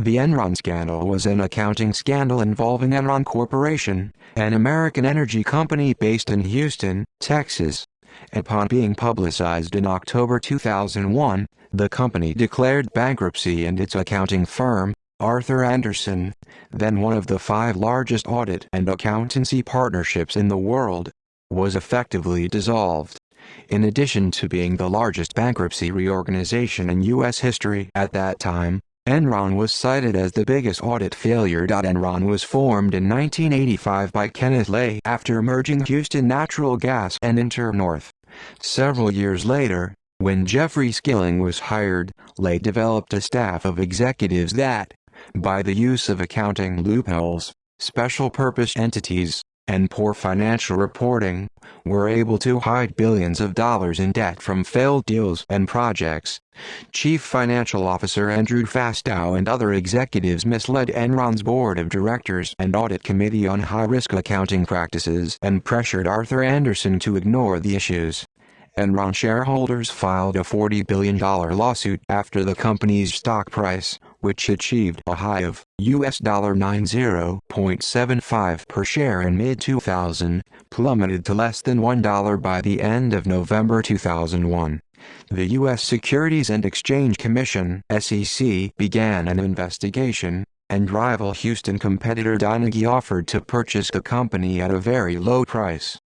The Enron scandal was an accounting scandal involving Enron Corporation, an American energy company based in Houston, Texas. Upon being publicized in October 2001, the company declared bankruptcy and its accounting firm, Arthur Andersen, then one of the 5 largest audit and accountancy partnerships in the world, was effectively dissolved. In addition to being the largest bankruptcy reorganization in U.S. history at that time, Enron was cited as the biggest audit failure. Enron was formed in 1985 by Kenneth Lay after merging Houston Natural Gas and InterNorth. Several years later, when Jeffrey Skilling was hired, Lay developed a staff of executives that, by the use of accounting loopholes, special-purpose entities, and poor financial reporting, were able to hide billions of dollars in debt from failed deals and projects. Chief Financial Officer Andrew Fastow and other executives misled Enron's board of directors and audit committee on high-risk accounting practices and pressured Arthur Andersen to ignore the issues. Enron shareholders filed a $40 billion lawsuit after the company's stock price, which achieved a high of $90.75 per share in mid-2000, plummeted to less than $1 by the end of November 2001. The U.S. Securities and Exchange Commission (SEC) began an investigation, and rival Houston competitor Carnegie offered to purchase the company at a very low price.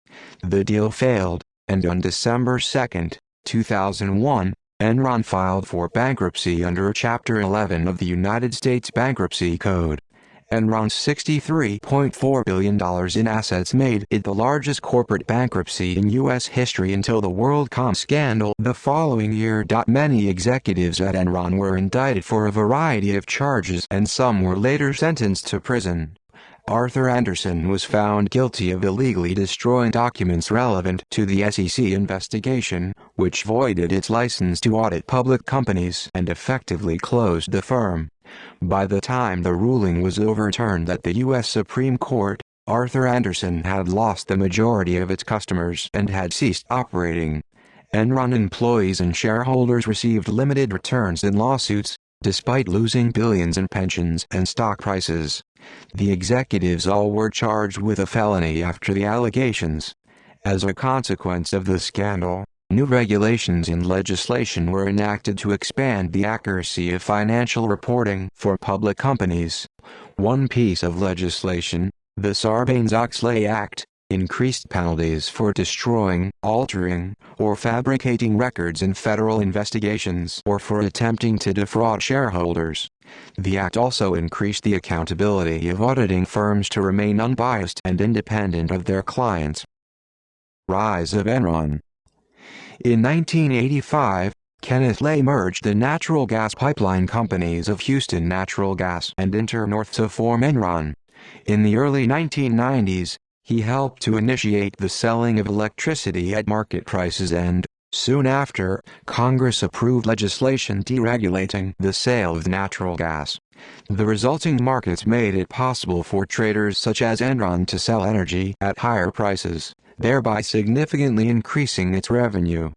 The deal failed, and on December 2, 2001, Enron filed for bankruptcy under Chapter 11 of the United States Bankruptcy Code. Enron's $63.4 billion in assets made it the largest corporate bankruptcy in U.S. history until the WorldCom scandal the following year. Many executives at Enron were indicted for a variety of charges and some were later sentenced to prison. Arthur Andersen was found guilty of illegally destroying documents relevant to the SEC investigation, which voided its license to audit public companies and effectively closed the firm. By the time the ruling was overturned at the U.S. Supreme Court, Arthur Andersen had lost the majority of its customers and had ceased operating. Enron employees and shareholders received limited returns in lawsuits, despite losing billions in pensions and stock prices. The executives all were charged with a felony after the allegations. As a consequence of the scandal, new regulations and legislation were enacted to expand the accuracy of financial reporting for public companies. One piece of legislation, the Sarbanes-Oxley Act, increased penalties for destroying, altering, or fabricating records in federal investigations or for attempting to defraud shareholders. The act also increased the accountability of auditing firms to remain unbiased and independent of their clients. Rise of Enron. In 1985, Kenneth Lay merged the natural gas pipeline companies of Houston Natural Gas and InterNorth to form Enron. In the early 1990s, he helped to initiate the selling of electricity at market prices and, soon after, Congress approved legislation deregulating the sale of natural gas. The resulting markets made it possible for traders such as Enron to sell energy at higher prices, thereby significantly increasing its revenue.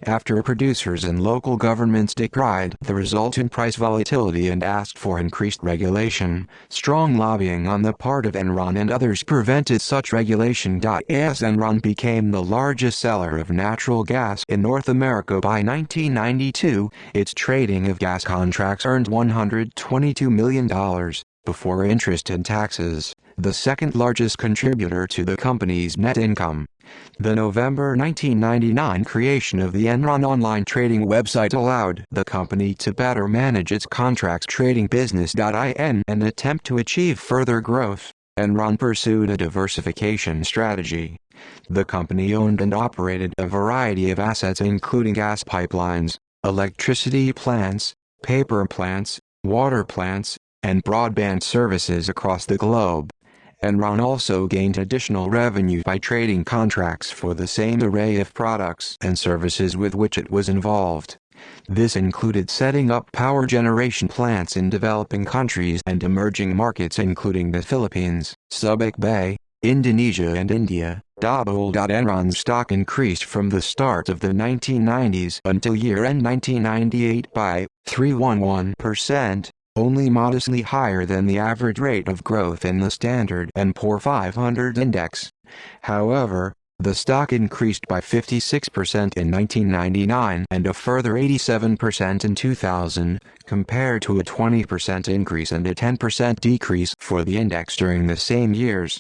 After producers and local governments decried the resultant price volatility and asked for increased regulation, strong lobbying on the part of Enron and others prevented such regulation. As Enron became the largest seller of natural gas in North America by 1992, its trading of gas contracts earned $122 million, before interest and taxes, the second largest contributor to the company's net income. The November 1999 creation of the Enron online trading website allowed the company to better manage its contracts trading business. In an attempt to achieve further growth, Enron pursued a diversification strategy. The company owned and operated a variety of assets including gas pipelines, electricity plants, paper plants, water plants, and broadband services across the globe. Enron also gained additional revenue by trading contracts for the same array of products and services with which it was involved. This included setting up power generation plants in developing countries and emerging markets including the Philippines, Subic Bay, Indonesia and India. Enron's stock increased from the start of the 1990s until year-end 1998 by 311%. only modestly higher than the average rate of growth in the Standard & Poor 500 index. However, the stock increased by 56% in 1999 and a further 87% in 2000, compared to a 20% increase and a 10% decrease for the index during the same years.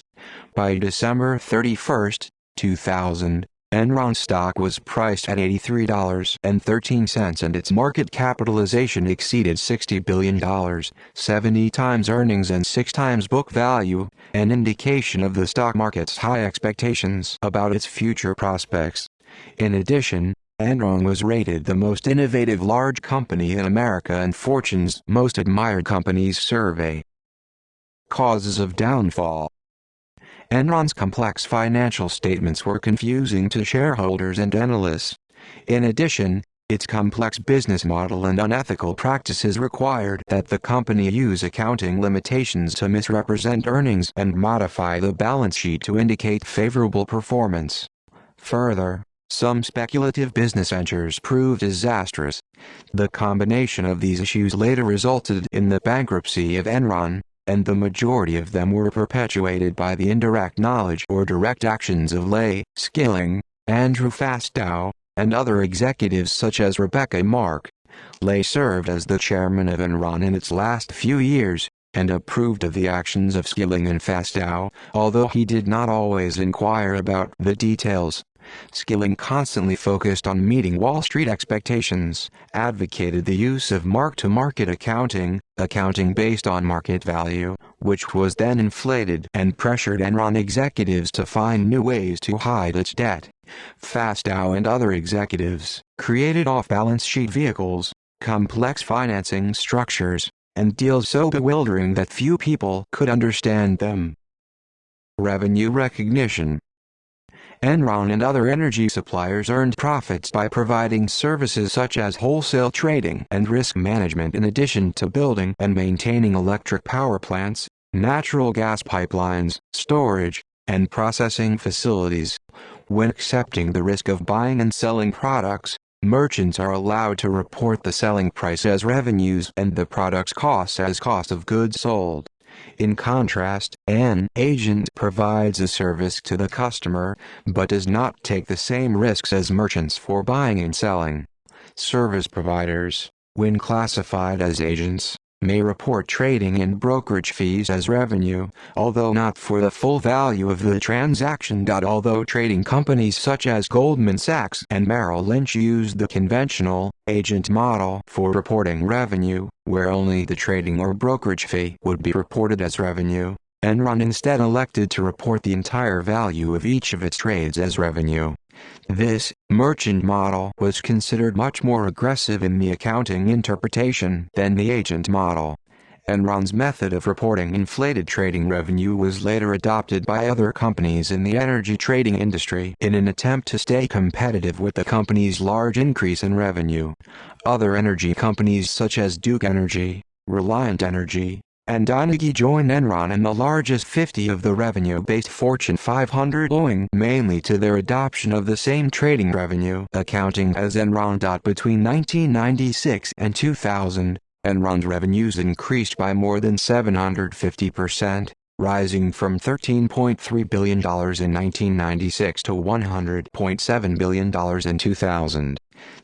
By December 31, 2000, Enron stock was priced at $83.13 and its market capitalization exceeded $60 billion, 70 times earnings and 6 times book value, an indication of the stock market's high expectations about its future prospects. In addition, Enron was rated the most innovative large company in America in Fortune's Most Admired Companies survey. Causes of downfall. Enron's complex financial statements were confusing to shareholders and analysts. In addition, its complex business model and unethical practices required that the company use accounting limitations to misrepresent earnings and modify the balance sheet to indicate favorable performance. Further, some speculative business ventures proved disastrous. The combination of these issues later resulted in the bankruptcy of Enron, and the majority of them were perpetuated by the indirect knowledge or direct actions of Lay, Skilling, Andrew Fastow, and other executives such as Rebecca Mark. Lay served as the chairman of Enron in its last few years, and approved of the actions of Skilling and Fastow, although he did not always inquire about the details. Skilling constantly focused on meeting Wall Street expectations, advocated the use of mark-to-market accounting based on market value, which was then inflated, and pressured Enron executives to find new ways to hide its debt. Fastow and other executives created off-balance sheet vehicles, complex financing structures, and deals so bewildering that few people could understand them. Revenue recognition. Enron and other energy suppliers earned profits by providing services such as wholesale trading and risk management in addition to building and maintaining electric power plants, natural gas pipelines, storage, and processing facilities. When accepting the risk of buying and selling products, merchants are allowed to report the selling price as revenues and the product's costs as cost of goods sold. In contrast, an agent provides a service to the customer, but does not take the same risks as merchants for buying and selling. Service providers, when classified as agents, may report trading and brokerage fees as revenue, although not for the full value of the transaction. Although trading companies such as Goldman Sachs and Merrill Lynch use the conventional agent model for reporting revenue, where only the trading or brokerage fee would be reported as revenue, Enron instead elected to report the entire value of each of its trades as revenue. This merchant model was considered much more aggressive in the accounting interpretation than the agent model. Enron's method of reporting inflated trading revenue was later adopted by other companies in the energy trading industry in an attempt to stay competitive with the company's large increase in revenue. Other energy companies such as Duke Energy, Reliant Energy, and Donaghy joined Enron in the largest 50 of the revenue-based Fortune 500, owing mainly to their adoption of the same trading revenue accounting as Enron. Between 1996 and 2000, Enron's revenues increased by more than 750%, rising from $13.3 billion in 1996 to $100.7 billion in 2000.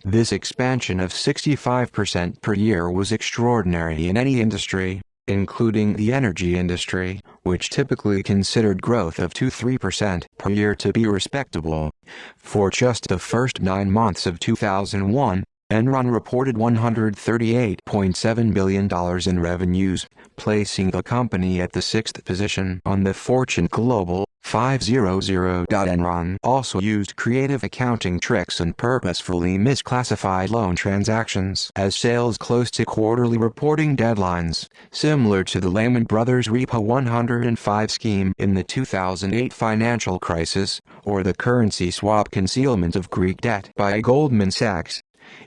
This expansion of 65% per year was extraordinary in any industry, including the energy industry, which typically considered growth of 2–3% per year to be respectable. For just the first 9 months of 2001, Enron reported $138.7 billion in revenues, placing the company at the 6th position on the Fortune Global 500. Enron also used creative accounting tricks and purposefully misclassified loan transactions as sales close to quarterly reporting deadlines, similar to the Lehman Brothers Repo 105 scheme in the 2008 financial crisis, or the currency swap concealment of Greek debt by Goldman Sachs.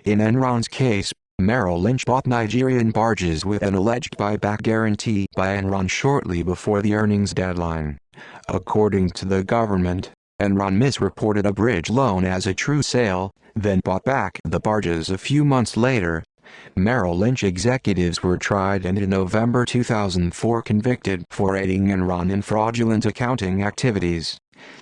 In Enron's case, Merrill Lynch bought Nigerian barges with an alleged buyback guarantee by Enron shortly before the earnings deadline. According to the government, Enron misreported a bridge loan as a true sale, then bought back the barges a few months later. Merrill Lynch executives were tried and in November 2004 convicted for aiding Enron in fraudulent accounting activities.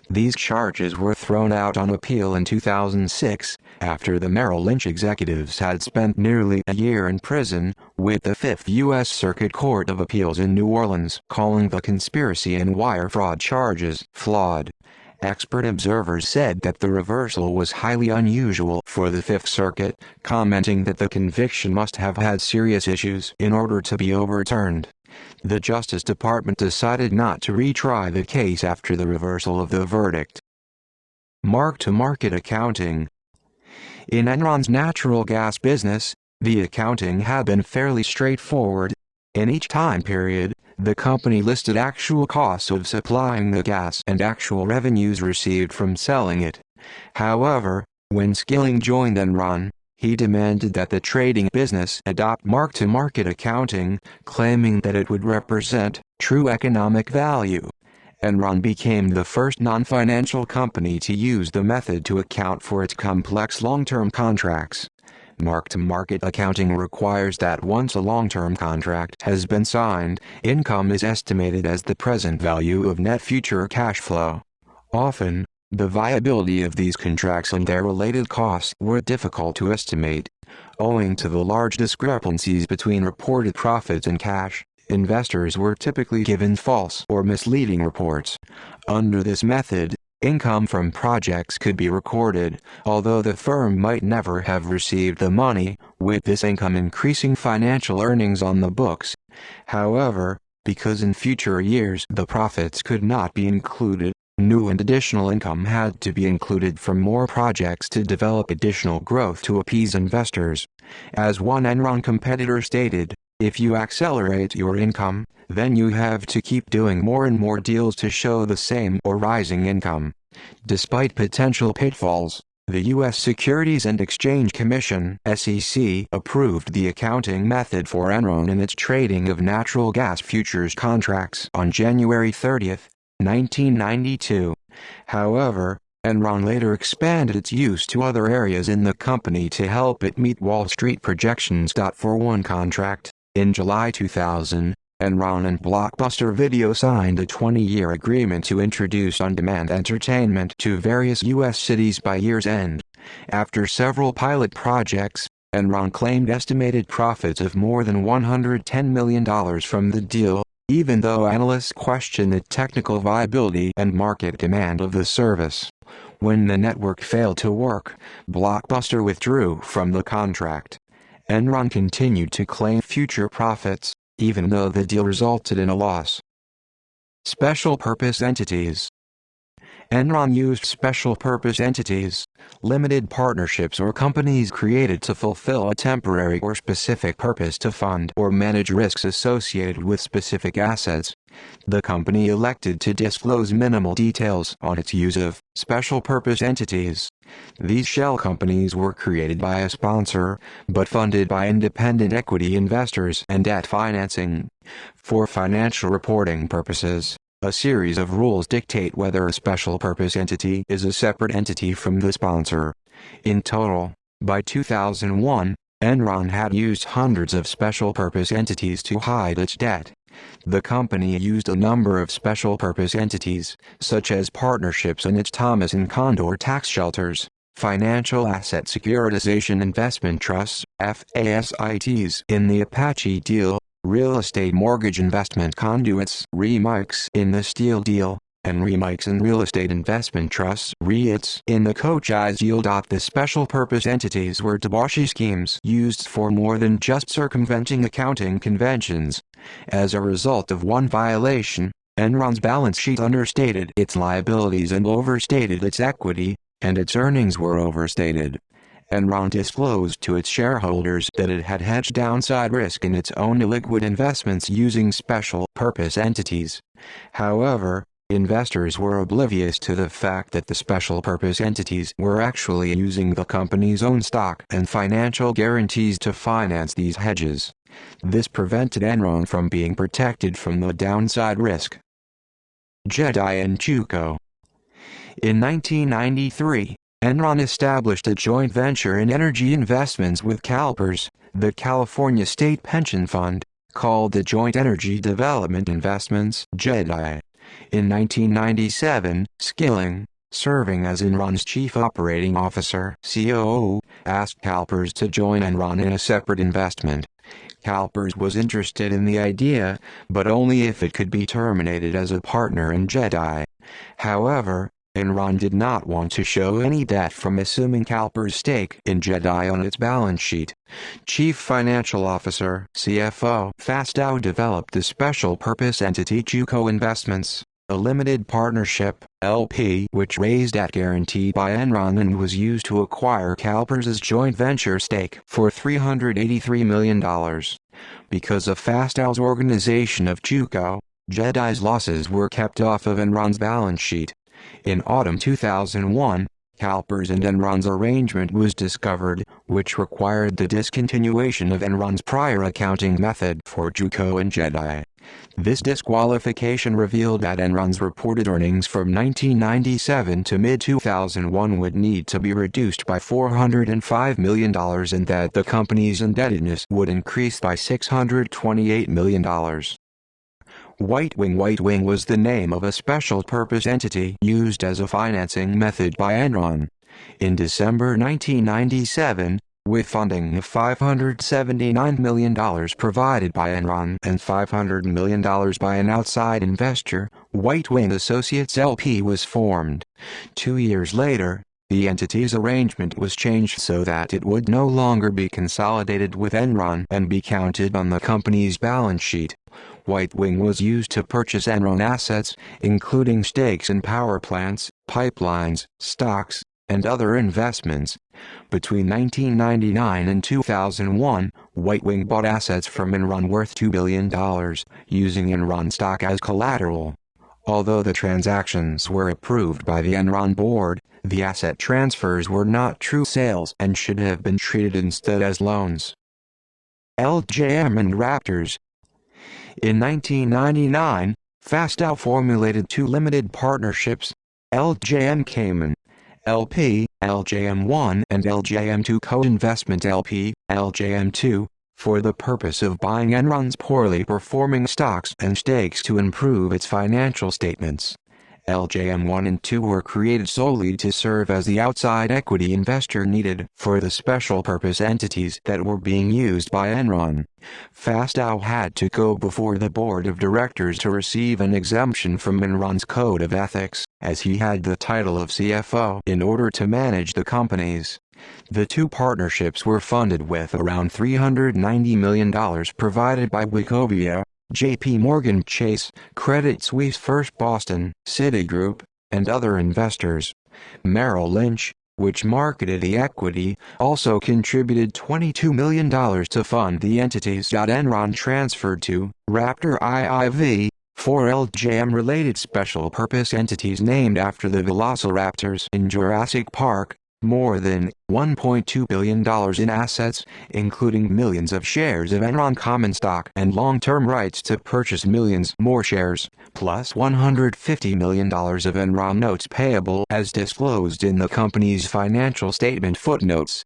These charges were thrown out on appeal in 2006, after the Merrill Lynch executives had spent nearly a year in prison, with the Fifth U.S. Circuit Court of Appeals in New Orleans calling the conspiracy and wire fraud charges flawed. Expert observers said that the reversal was highly unusual for the Fifth Circuit, commenting that the conviction must have had serious issues in order to be overturned. The Justice Department decided not to retry the case after the reversal of the verdict. Mark-to-market accounting. In Enron's natural gas business, the accounting had been fairly straightforward. In each time period, the company listed actual costs of supplying the gas and actual revenues received from selling it. However, when Skilling joined Enron, he demanded that the trading business adopt mark-to-market accounting, claiming that it would represent true economic value. Enron became the first non-financial company to use the method to account for its complex long-term contracts. Mark-to-market accounting requires that once a long-term contract has been signed, income is estimated as the present value of net future cash flow. Often, the viability of these contracts and their related costs were difficult to estimate. Owing to the large discrepancies between reported profits and cash, investors were typically given false or misleading reports. Under this method, income from projects could be recorded, although the firm might never have received the money, with this income increasing financial earnings on the books. However, because in future years the profits could not be included, new and additional income had to be included from more projects to develop additional growth to appease investors. As one Enron competitor stated, "If you accelerate your income, then you have to keep doing more and more deals to show the same or rising income." Despite potential pitfalls, the U.S. Securities and Exchange Commission (SEC) approved the accounting method for Enron in its trading of natural gas futures contracts on January 30, 1992. However, Enron later expanded its use to other areas in the company to help it meet Wall Street projections. For one contract, in July 2000, Enron and Blockbuster Video signed a 20-year agreement to introduce on-demand entertainment to various U.S. cities by year's end. After several pilot projects, Enron claimed estimated profits of more than $110 million from the deal, even though analysts questioned the technical viability and market demand of the service. When the network failed to work, Blockbuster withdrew from the contract. Enron continued to claim future profits, even though the deal resulted in a loss. Special purpose entities. Enron used special purpose entities, limited partnerships or companies created to fulfill a temporary or specific purpose to fund or manage risks associated with specific assets. The company elected to disclose minimal details on its use of special purpose entities. These shell companies were created by a sponsor, but funded by independent equity investors and debt financing. For financial reporting purposes, a series of rules dictate whether a special purpose entity is a separate entity from the sponsor. In total, by 2001, Enron had used hundreds of special purpose entities to hide its debt. The company used a number of special purpose entities, such as partnerships in its Thomas and Condor tax shelters, financial asset securitization investment trusts, FASITs, in the Apache deal, real estate mortgage investment conduits, REMICs, in the Steel deal, and REMICs and real estate investment trusts, REITs, in the Cochise deal. The special purpose entities were debauchery schemes used for more than just circumventing accounting conventions. As a result of one violation, Enron's balance sheet understated its liabilities and overstated its equity, and its earnings were overstated. Enron disclosed to its shareholders that it had hedged downside risk in its own illiquid investments using special purpose entities. However, investors were oblivious to the fact that the special purpose entities were actually using the company's own stock and financial guarantees to finance these hedges. This prevented Enron from being protected from the downside risk. Jedi and Chuco. In 1993, Enron established a joint venture in energy investments with CalPERS, The California State Pension Fund, called the Joint Energy Development Investments (JEDI). In 1997, Skilling, serving as Enron's chief operating officer (COO), asked CalPERS to join Enron in a separate investment. CalPERS was interested in the idea, but only if it could be terminated as a partner in JEDI. However, Enron did not want to show any debt from assuming CalPERS' stake in JEDI on its balance sheet. Chief Financial Officer (CFO) Fastow developed the special purpose entity JUCO Investments, a limited partnership (LP) which raised debt guaranteed by Enron and was used to acquire CalPERS' joint venture stake for $383 million. Because of Fastow's organization of JUCO, JEDI's losses were kept off of Enron's balance sheet. In autumn 2001, CalPERS and Enron's arrangement was discovered, which required the discontinuation of Enron's prior accounting method for JUCO and JEDI. This disqualification revealed that Enron's reported earnings from 1997 to mid-2001 would need to be reduced by $405 million and that the company's indebtedness would increase by $628 million. White Wing was the name of a special-purpose entity used as a financing method by Enron. In December 1997, with funding of $579 million provided by Enron and $500 million by an outside investor, White Wing Associates LP was formed. 2 years later, the entity's arrangement was changed so that it would no longer be consolidated with Enron and be counted on the company's balance sheet. White Wing was used to purchase Enron assets, including stakes in power plants, pipelines, stocks, and other investments. Between 1999 and 2001, White Wing bought assets from Enron worth $2 billion, using Enron stock as collateral. Although the transactions were approved by the Enron board, the asset transfers were not true sales and should have been treated instead as loans. LJM and Raptors. In 1999, Fastow formulated two limited partnerships, LJM Cayman LP, LJM1 and LJM2 Co-Investment LP, LJM2, for the purpose of buying Enron's poorly performing stocks and stakes to improve its financial statements. LJM1 and 2 were created solely to serve as the outside equity investor needed for the special purpose entities that were being used by Enron. Fastow had to go before the board of directors to receive an exemption from Enron's code of ethics, as he had the title of CFO in order to manage the companies. The two partnerships were funded with around $390 million provided by Wachovia, J.P. Morgan Chase, Credit Suisse First Boston, Citigroup, and other investors. Merrill Lynch, which marketed the equity, also contributed $22 million to fund the entities. Enron transferred to Raptor IIV, four LJM-related special-purpose entities named after the velociraptors in Jurassic Park, more than $1.2 billion in assets, including millions of shares of Enron common stock and long-term rights to purchase millions more shares, plus $150 million of Enron notes payable as disclosed in the company's financial statement footnotes.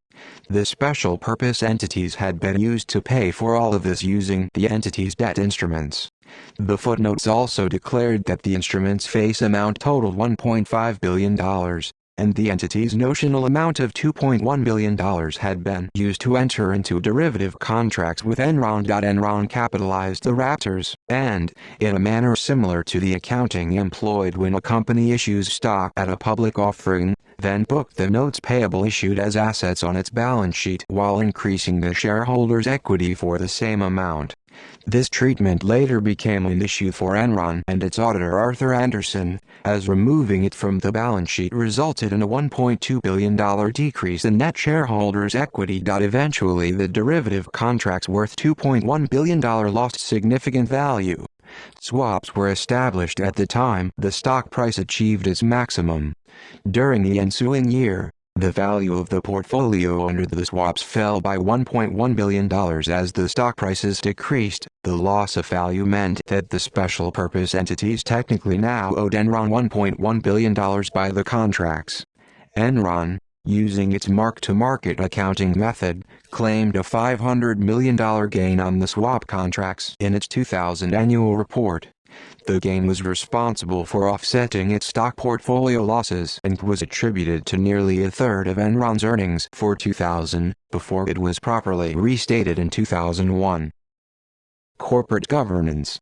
The special-purpose entities had been used to pay for all of this using the entity's debt instruments. The footnotes also declared that the instruments' face amount totaled $1.5 billion. And the entity's notional amount of $2.1 billion had been used to enter into derivative contracts with Enron. Enron capitalized the Raptors, and, in a manner similar to the accounting employed when a company issues stock at a public offering, then booked the notes payable issued as assets on its balance sheet while increasing the shareholders' equity for the same amount. This treatment later became an issue for Enron and its auditor Arthur Andersen, as removing it from the balance sheet resulted in a $1.2 billion decrease in net shareholders' equity. Eventually the derivative contracts worth $2.1 billion lost significant value. Swaps were established at the time the stock price achieved its maximum. During the ensuing year, the value of the portfolio under the swaps fell by $1.1 billion as the stock prices decreased. The loss of value meant that the special purpose entities technically now owed Enron $1.1 billion by the contracts. Enron, using its mark-to-market accounting method, claimed a $500 million gain on the swap contracts in its 2000 annual report. The gain was responsible for offsetting its stock portfolio losses and was attributed to nearly a third of Enron's earnings for 2000, before it was properly restated in 2001. Corporate governance.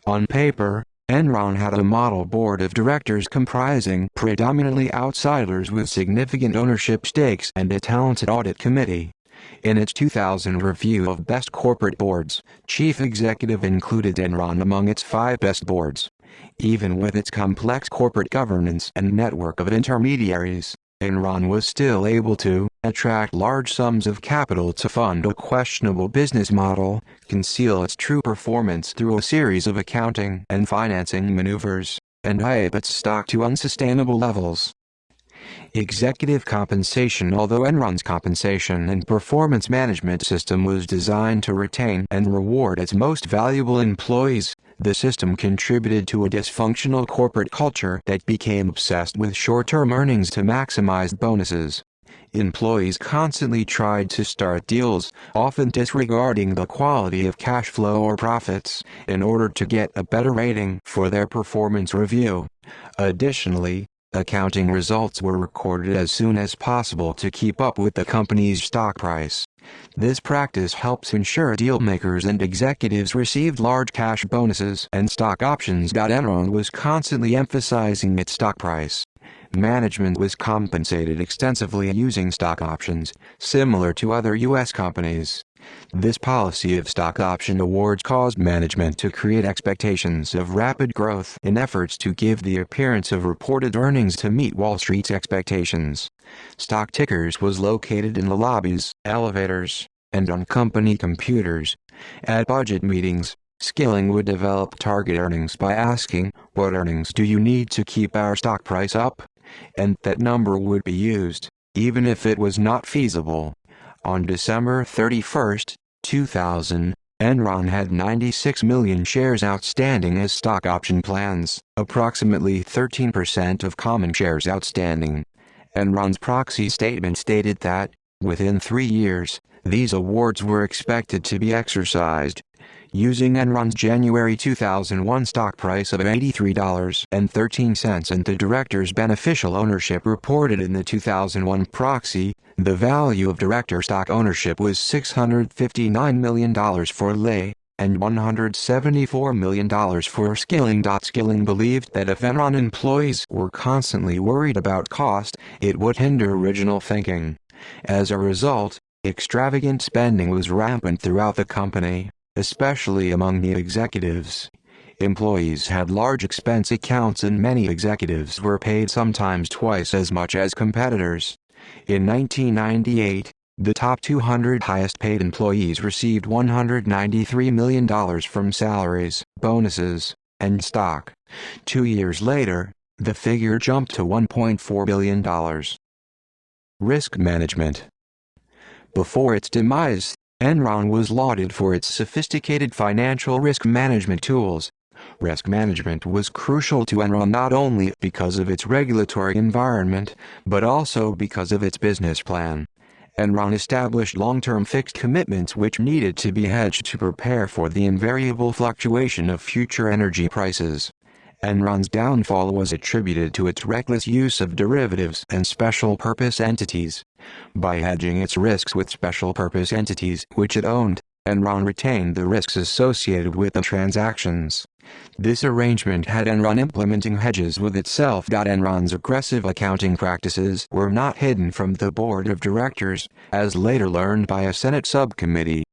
On paper, Enron had a model board of directors comprising predominantly outsiders with significant ownership stakes and a talented audit committee. In its 2000 review of best corporate boards, Chief Executive included Enron among its 5 best boards. Even with its complex corporate governance and network of intermediaries, Enron was still able to attract large sums of capital to fund a questionable business model, conceal its true performance through a series of accounting and financing maneuvers, and hype its stock to unsustainable levels. Executive compensation. Although Enron's compensation and performance management system was designed to retain and reward its most valuable employees, the system contributed to a dysfunctional corporate culture that became obsessed with short-term earnings to maximize bonuses. Employees constantly tried to start deals, often disregarding the quality of cash flow or profits, in order to get a better rating for their performance review. Additionally, accounting results were recorded as soon as possible to keep up with the company's stock price. This practice helps ensure dealmakers and executives received large cash bonuses and stock options. Enron was constantly emphasizing its stock price. Management was compensated extensively using stock options, similar to other U.S. companies. This policy of stock option awards caused management to create expectations of rapid growth in efforts to give the appearance of reported earnings to meet Wall Street's expectations. Stock tickers was located in the lobbies, elevators, and on company computers. At budget meetings, Skilling would develop target earnings by asking, "What earnings do you need to keep our stock price up?" And that number would be used, even if it was not feasible. On December 31, 2000, Enron had 96 million shares outstanding as stock option plans, approximately 13% of common shares outstanding. Enron's proxy statement stated that, within 3 years, these awards were expected to be exercised. Using Enron's January 2001 stock price of $83.13 and the director's beneficial ownership reported in the 2001 proxy, the value of director stock ownership was $659 million for Lay, and $174 million for Skilling. Skilling believed that if Enron employees were constantly worried about cost, it would hinder original thinking. As a result, extravagant spending was rampant throughout the company, especially among the executives. Employees had large expense accounts and many executives were paid sometimes twice as much as competitors. In 1998, the top 200 highest-paid employees received $193 million from salaries, bonuses, and stock. 2 years later, the figure jumped to $1.4 billion. Risk management. Before its demise, Enron was lauded for its sophisticated financial risk management tools. Risk management was crucial to Enron not only because of its regulatory environment, but also because of its business plan. Enron established long-term fixed commitments which needed to be hedged to prepare for the invariable fluctuation of future energy prices. Enron's downfall was attributed to its reckless use of derivatives and special-purpose entities. By hedging its risks with special-purpose entities which it owned, Enron retained the risks associated with the transactions. This arrangement had Enron implementing hedges with itself. Enron's aggressive accounting practices were not hidden from the board of directors, as later learned by a Senate subcommittee.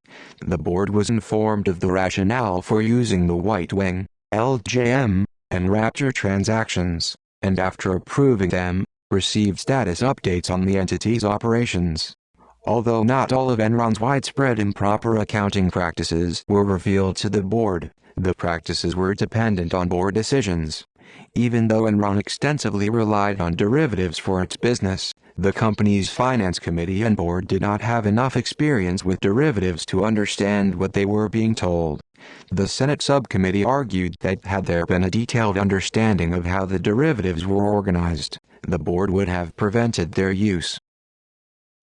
The board was informed of the rationale for using the White Wing, LJM, and Raptor transactions, and after approving them, received status updates on the entity's operations. Although not all of Enron's widespread improper accounting practices were revealed to the board, the practices were dependent on board decisions. Even though Enron extensively relied on derivatives for its business, the company's finance committee and board did not have enough experience with derivatives to understand what they were being told. The Senate subcommittee argued that had there been a detailed understanding of how the derivatives were organized, the board would have prevented their use.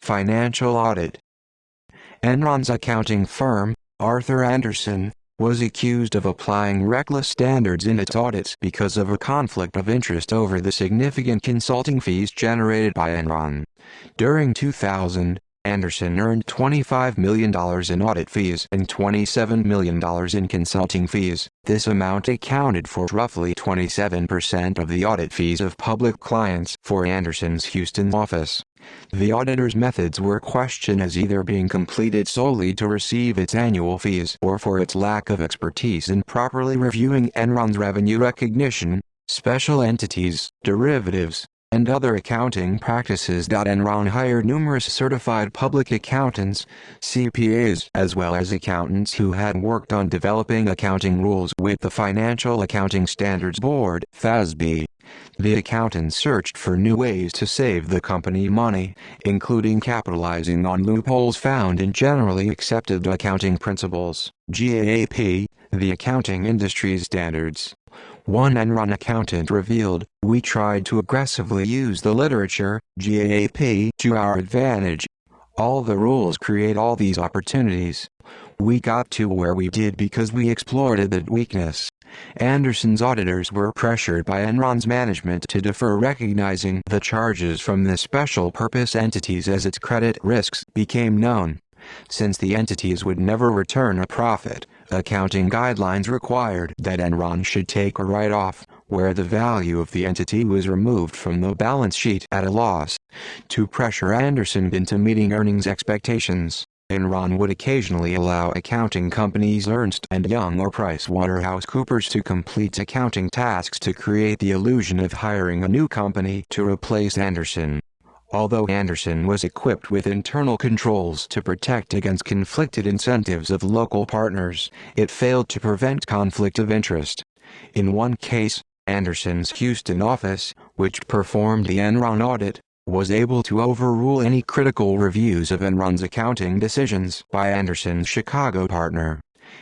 Financial audit. Enron's accounting firm, Arthur Andersen, was accused of applying reckless standards in its audits because of a conflict of interest over the significant consulting fees generated by Enron. During 2000, Andersen earned $25 million in audit fees and $27 million in consulting fees. This amount accounted for roughly 27% of the audit fees of public clients for Andersen's Houston office. The auditor's methods were questioned as either being completed solely to receive its annual fees or for its lack of expertise in properly reviewing Enron's revenue recognition, special entities, derivatives, and other accounting practices. Enron hired numerous certified public accountants, CPAs, as well as accountants who had worked on developing accounting rules with the Financial Accounting Standards Board, FASB. The accountants searched for new ways to save the company money, including capitalizing on loopholes found in generally accepted accounting principles, GAAP, the accounting industry's standards. One Enron accountant revealed, "We tried to aggressively use the literature, GAAP, to our advantage. All the rules create all these opportunities. We got to where we did because we exploited that weakness." Andersen's auditors were pressured by Enron's management to defer recognizing the charges from the special purpose entities as its credit risks became known. Since the entities would never return a profit, accounting guidelines required that Enron should take a write-off, where the value of the entity was removed from the balance sheet at a loss. To pressure Andersen into meeting earnings expectations, Enron would occasionally allow accounting companies Ernst & Young or PricewaterhouseCoopers to complete accounting tasks to create the illusion of hiring a new company to replace Andersen. Although Andersen was equipped with internal controls to protect against conflicted incentives of local partners, it failed to prevent conflict of interest. In one case, Andersen's Houston office, which performed the Enron audit, was able to overrule any critical reviews of Enron's accounting decisions by Andersen's Chicago partner.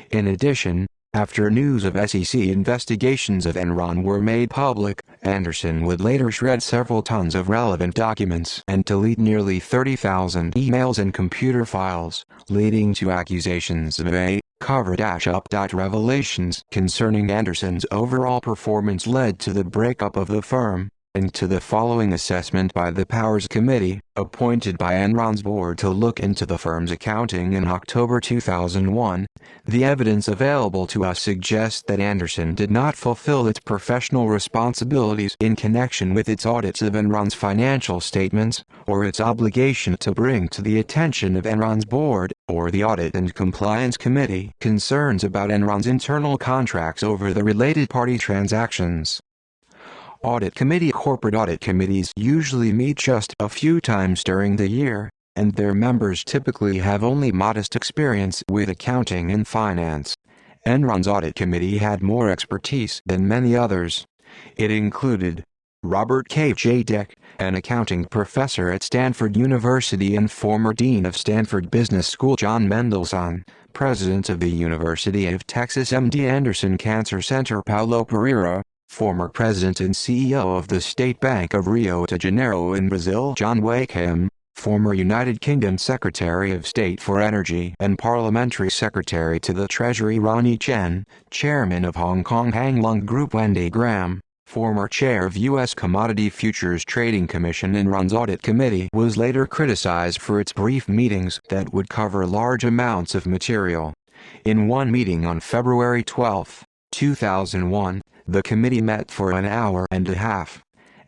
In addition, after news of SEC investigations of Enron were made public, Andersen would later shred several tons of relevant documents and delete nearly 30,000 emails and computer files, leading to accusations of a cover-up. Revelations concerning Andersen's overall performance led to the breakup of the firm, and to the following assessment by the Powers Committee, appointed by Enron's board to look into the firm's accounting in October 2001. The evidence available to us suggests that Andersen did not fulfill its professional responsibilities in connection with its audits of Enron's financial statements, or its obligation to bring to the attention of Enron's board, or the Audit and Compliance Committee, concerns about Enron's internal contracts over the related party transactions. Audit Committee. Corporate audit committees usually meet just a few times during the year, and their members typically have only modest experience with accounting and finance. Enron's audit committee had more expertise than many others. It included Robert K. Jadek, an accounting professor at Stanford University and former dean of Stanford Business School; John Mendelsohn, president of the University of Texas MD Anderson Cancer Center; Paulo Pereira, former president and CEO of the State Bank of Rio de Janeiro in Brazil; John Wakeham, former United Kingdom Secretary of State for Energy and Parliamentary Secretary to the Treasury; Ronnie Chen, chairman of Hong Kong Hang Lung Group; Wendy Graham, former chair of U.S. Commodity Futures Trading Commission. Enron's audit committee was later criticized for its brief meetings that would cover large amounts of material. In one meeting on February 12, 2001, the committee met for an hour and a half.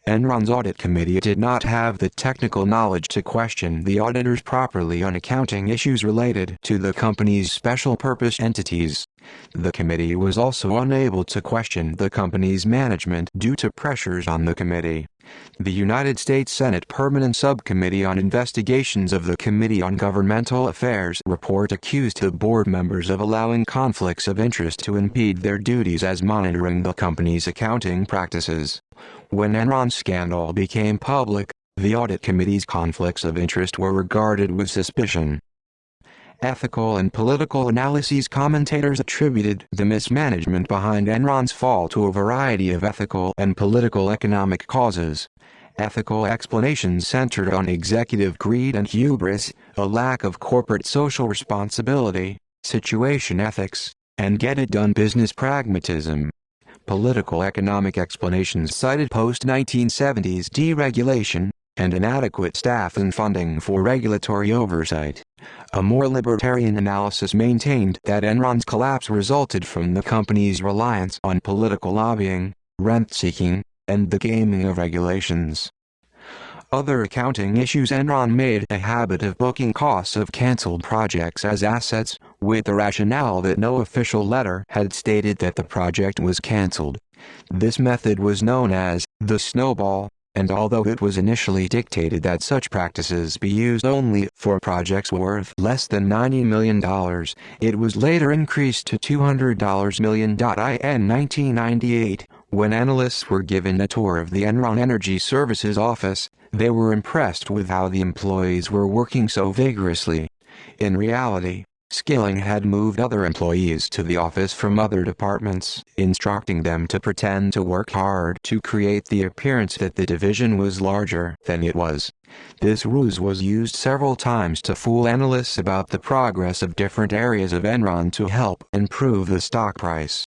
Enron's audit committee did not have the technical knowledge to question the auditors properly on accounting issues related to the company's special purpose entities. The committee was also unable to question the company's management due to pressures on the committee. The United States Senate Permanent Subcommittee on Investigations of the Committee on Governmental Affairs report accused the board members of allowing conflicts of interest to impede their duties as monitoring the company's accounting practices. When Enron's scandal became public, the audit committee's conflicts of interest were regarded with suspicion. Ethical and political analyses. Commentators attributed the mismanagement behind Enron's fall to a variety of ethical and political economic causes. Ethical explanations centered on executive greed and hubris, a lack of corporate social responsibility, situation ethics, and get-it-done business pragmatism. Political economic explanations cited post-1970s deregulation, and inadequate staff and funding for regulatory oversight. A more libertarian analysis maintained that Enron's collapse resulted from the company's reliance on political lobbying, rent-seeking, and the gaming of regulations. Other accounting issues: Enron made a habit of booking costs of canceled projects as assets, with the rationale that no official letter had stated that the project was canceled. This method was known as the snowball, and although it was initially dictated that such practices be used only for projects worth less than $90 million, it was later increased to $200 million. In 1998, when analysts were given a tour of the Enron Energy Services office, they were impressed with how the employees were working so vigorously. In reality, Skilling had moved other employees to the office from other departments, instructing them to pretend to work hard to create the appearance that the division was larger than it was. This ruse was used several times to fool analysts about the progress of different areas of Enron to help improve the stock price.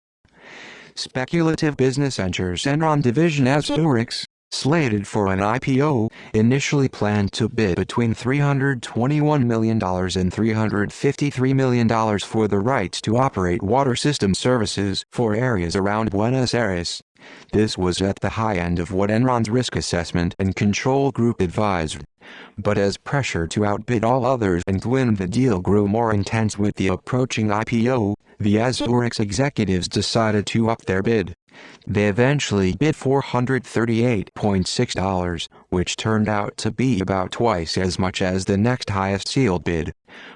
Speculative business ventures: Enron division Azurix, slated for an IPO, initially planned to bid between $321 million and $353 million for the rights to operate water system services for areas around Buenos Aires. This was at the high end of what Enron's risk assessment and control group advised. But as pressure to outbid all others and win the deal grew more intense with the approaching IPO, the Azurix executives decided to up their bid. They eventually bid $438.6, which turned out to be about twice as much as the next highest sealed bid.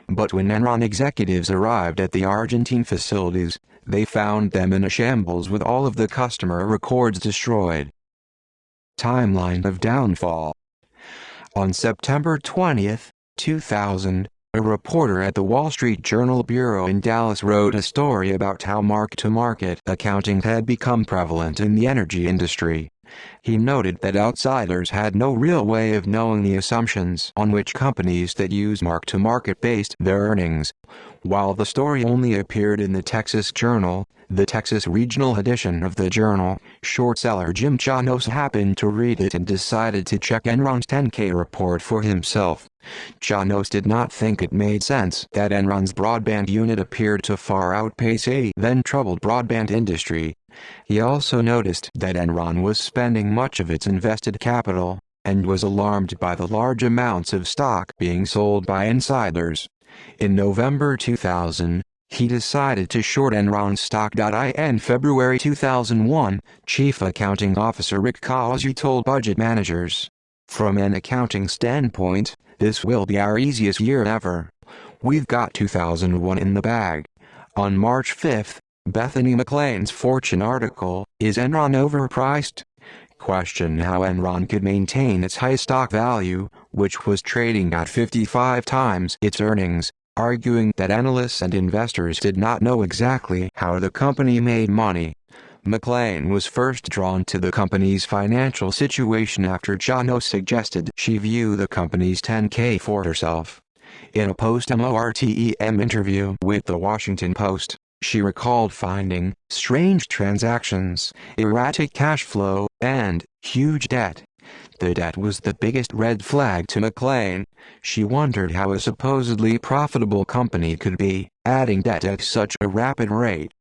But when Enron executives arrived at the Argentine facilities, they found them in a shambles with all of the customer records destroyed. Timeline of downfall. On September 20, 2000, a reporter at the Wall Street Journal bureau in Dallas wrote a story about how mark-to-market accounting had become prevalent in the energy industry. He noted that outsiders had no real way of knowing the assumptions on which companies that use mark-to-market based their earnings. While the story only appeared in the Texas Journal, the Texas regional edition of the journal, short seller Jim Chanos happened to read it and decided to check Enron's 10K report for himself. Chanos did not think it made sense that Enron's broadband unit appeared to far outpace a then-troubled broadband industry. He also noticed that Enron was spending much of its invested capital, and was alarmed by the large amounts of stock being sold by insiders. In November 2000, he decided to short Enron stock. In February 2001, Chief Accounting Officer Rick Causey told budget managers, "From an accounting standpoint, this will be our easiest year ever. We've got 2001 in the bag." On March 5, Bethany McLean's Fortune article, "Is Enron Overpriced?" questioned how Enron could maintain its high stock value, which was trading at 55 times its earnings, arguing that analysts and investors did not know exactly how the company made money. McLean was first drawn to the company's financial situation after Chanos suggested she view the company's 10K for herself. In a post-MORTEM interview with The Washington Post, she recalled finding strange transactions, erratic cash flow, and huge debt. The debt was the biggest red flag to McLean. She wondered how a supposedly profitable company could be adding debt at such a rapid rate.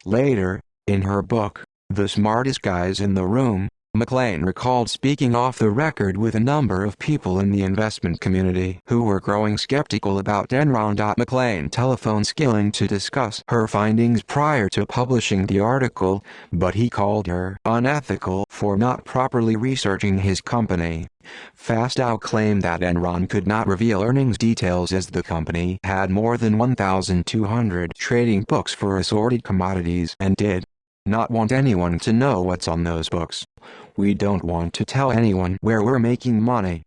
Later, in her book, The Smartest Guys in the Room, McLean recalled speaking off the record with a number of people in the investment community who were growing skeptical about Enron. McLean telephoned Skilling to discuss her findings prior to publishing the article, but he called her unethical for not properly researching his company. Fastow claimed that Enron could not reveal earnings details as the company had more than 1,200 trading books for assorted commodities and did not want anyone to know what's on those books. "We don't want to tell anyone where we're making money."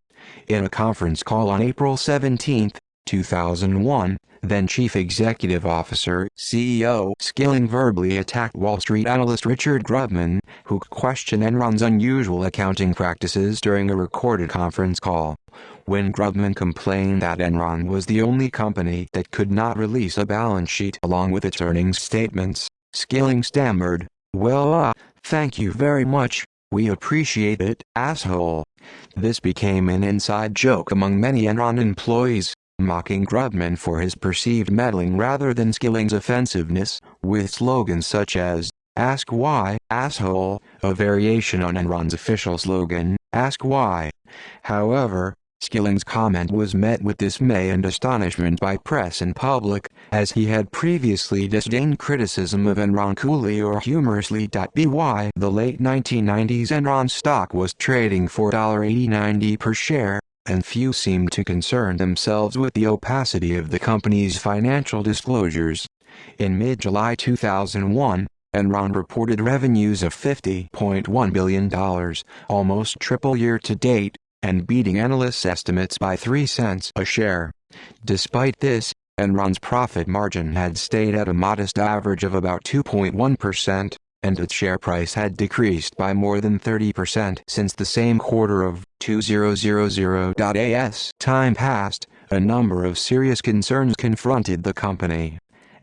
In a conference call on April 17, 2001, then Chief Executive Officer (CEO) Skilling verbally attacked Wall Street analyst Richard Grubman, who questioned Enron's unusual accounting practices during a recorded conference call. When Grubman complained that Enron was the only company that could not release a balance sheet along with its earnings statements, Skilling stammered, "Well, thank you very much, we appreciate it, asshole." This became an inside joke among many Enron employees, mocking Grubman for his perceived meddling rather than Skilling's offensiveness, with slogans such as, "Ask why, asshole," a variation on Enron's official slogan, "Ask why." However, Skilling's comment was met with dismay and astonishment by press and public, as he had previously disdained criticism of Enron coolly or humorously. By the late 1990s, Enron stock was trading for $80.90 per share, and few seemed to concern themselves with the opacity of the company's financial disclosures. In mid-July 2001, Enron reported revenues of $50.1 billion, almost triple year-to-date, and beating analysts' estimates by 3 cents a share. Despite this, Enron's profit margin had stayed at a modest average of about 2.1%, and its share price had decreased by more than 30% since the same quarter of 2000. As time passed, a number of serious concerns confronted the company.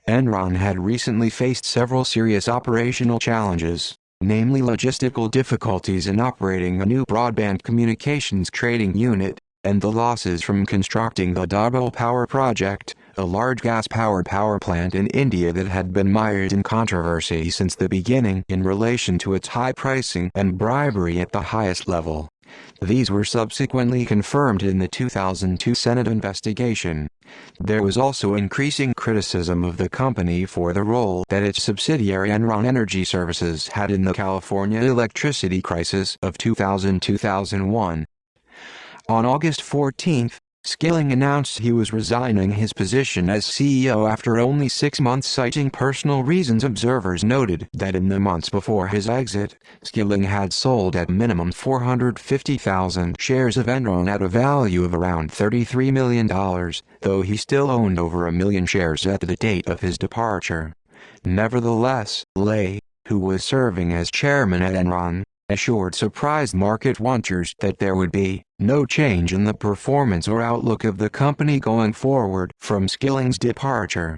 Enron had recently faced several serious operational challenges, namely logistical difficulties in operating a new broadband communications trading unit, and the losses from constructing the Double Power Project, a large gas-powered power plant in India that had been mired in controversy since the beginning in relation to its high pricing and bribery at the highest level. These were subsequently confirmed in the 2002 Senate investigation. There was also increasing criticism of the company for the role that its subsidiary Enron Energy Services had in the California electricity crisis of 2000-2001. On August 14, Skilling announced he was resigning his position as CEO after only 6 months, citing personal reasons. Observers noted that in the months before his exit, Skilling had sold at minimum 450,000 shares of Enron at a value of around $33 million, though he still owned over 1 million shares at the date of his departure. Nevertheless, Lay, who was serving as chairman at Enron, assured surprised market watchers that there would be no change in the performance or outlook of the company going forward from Skilling's departure.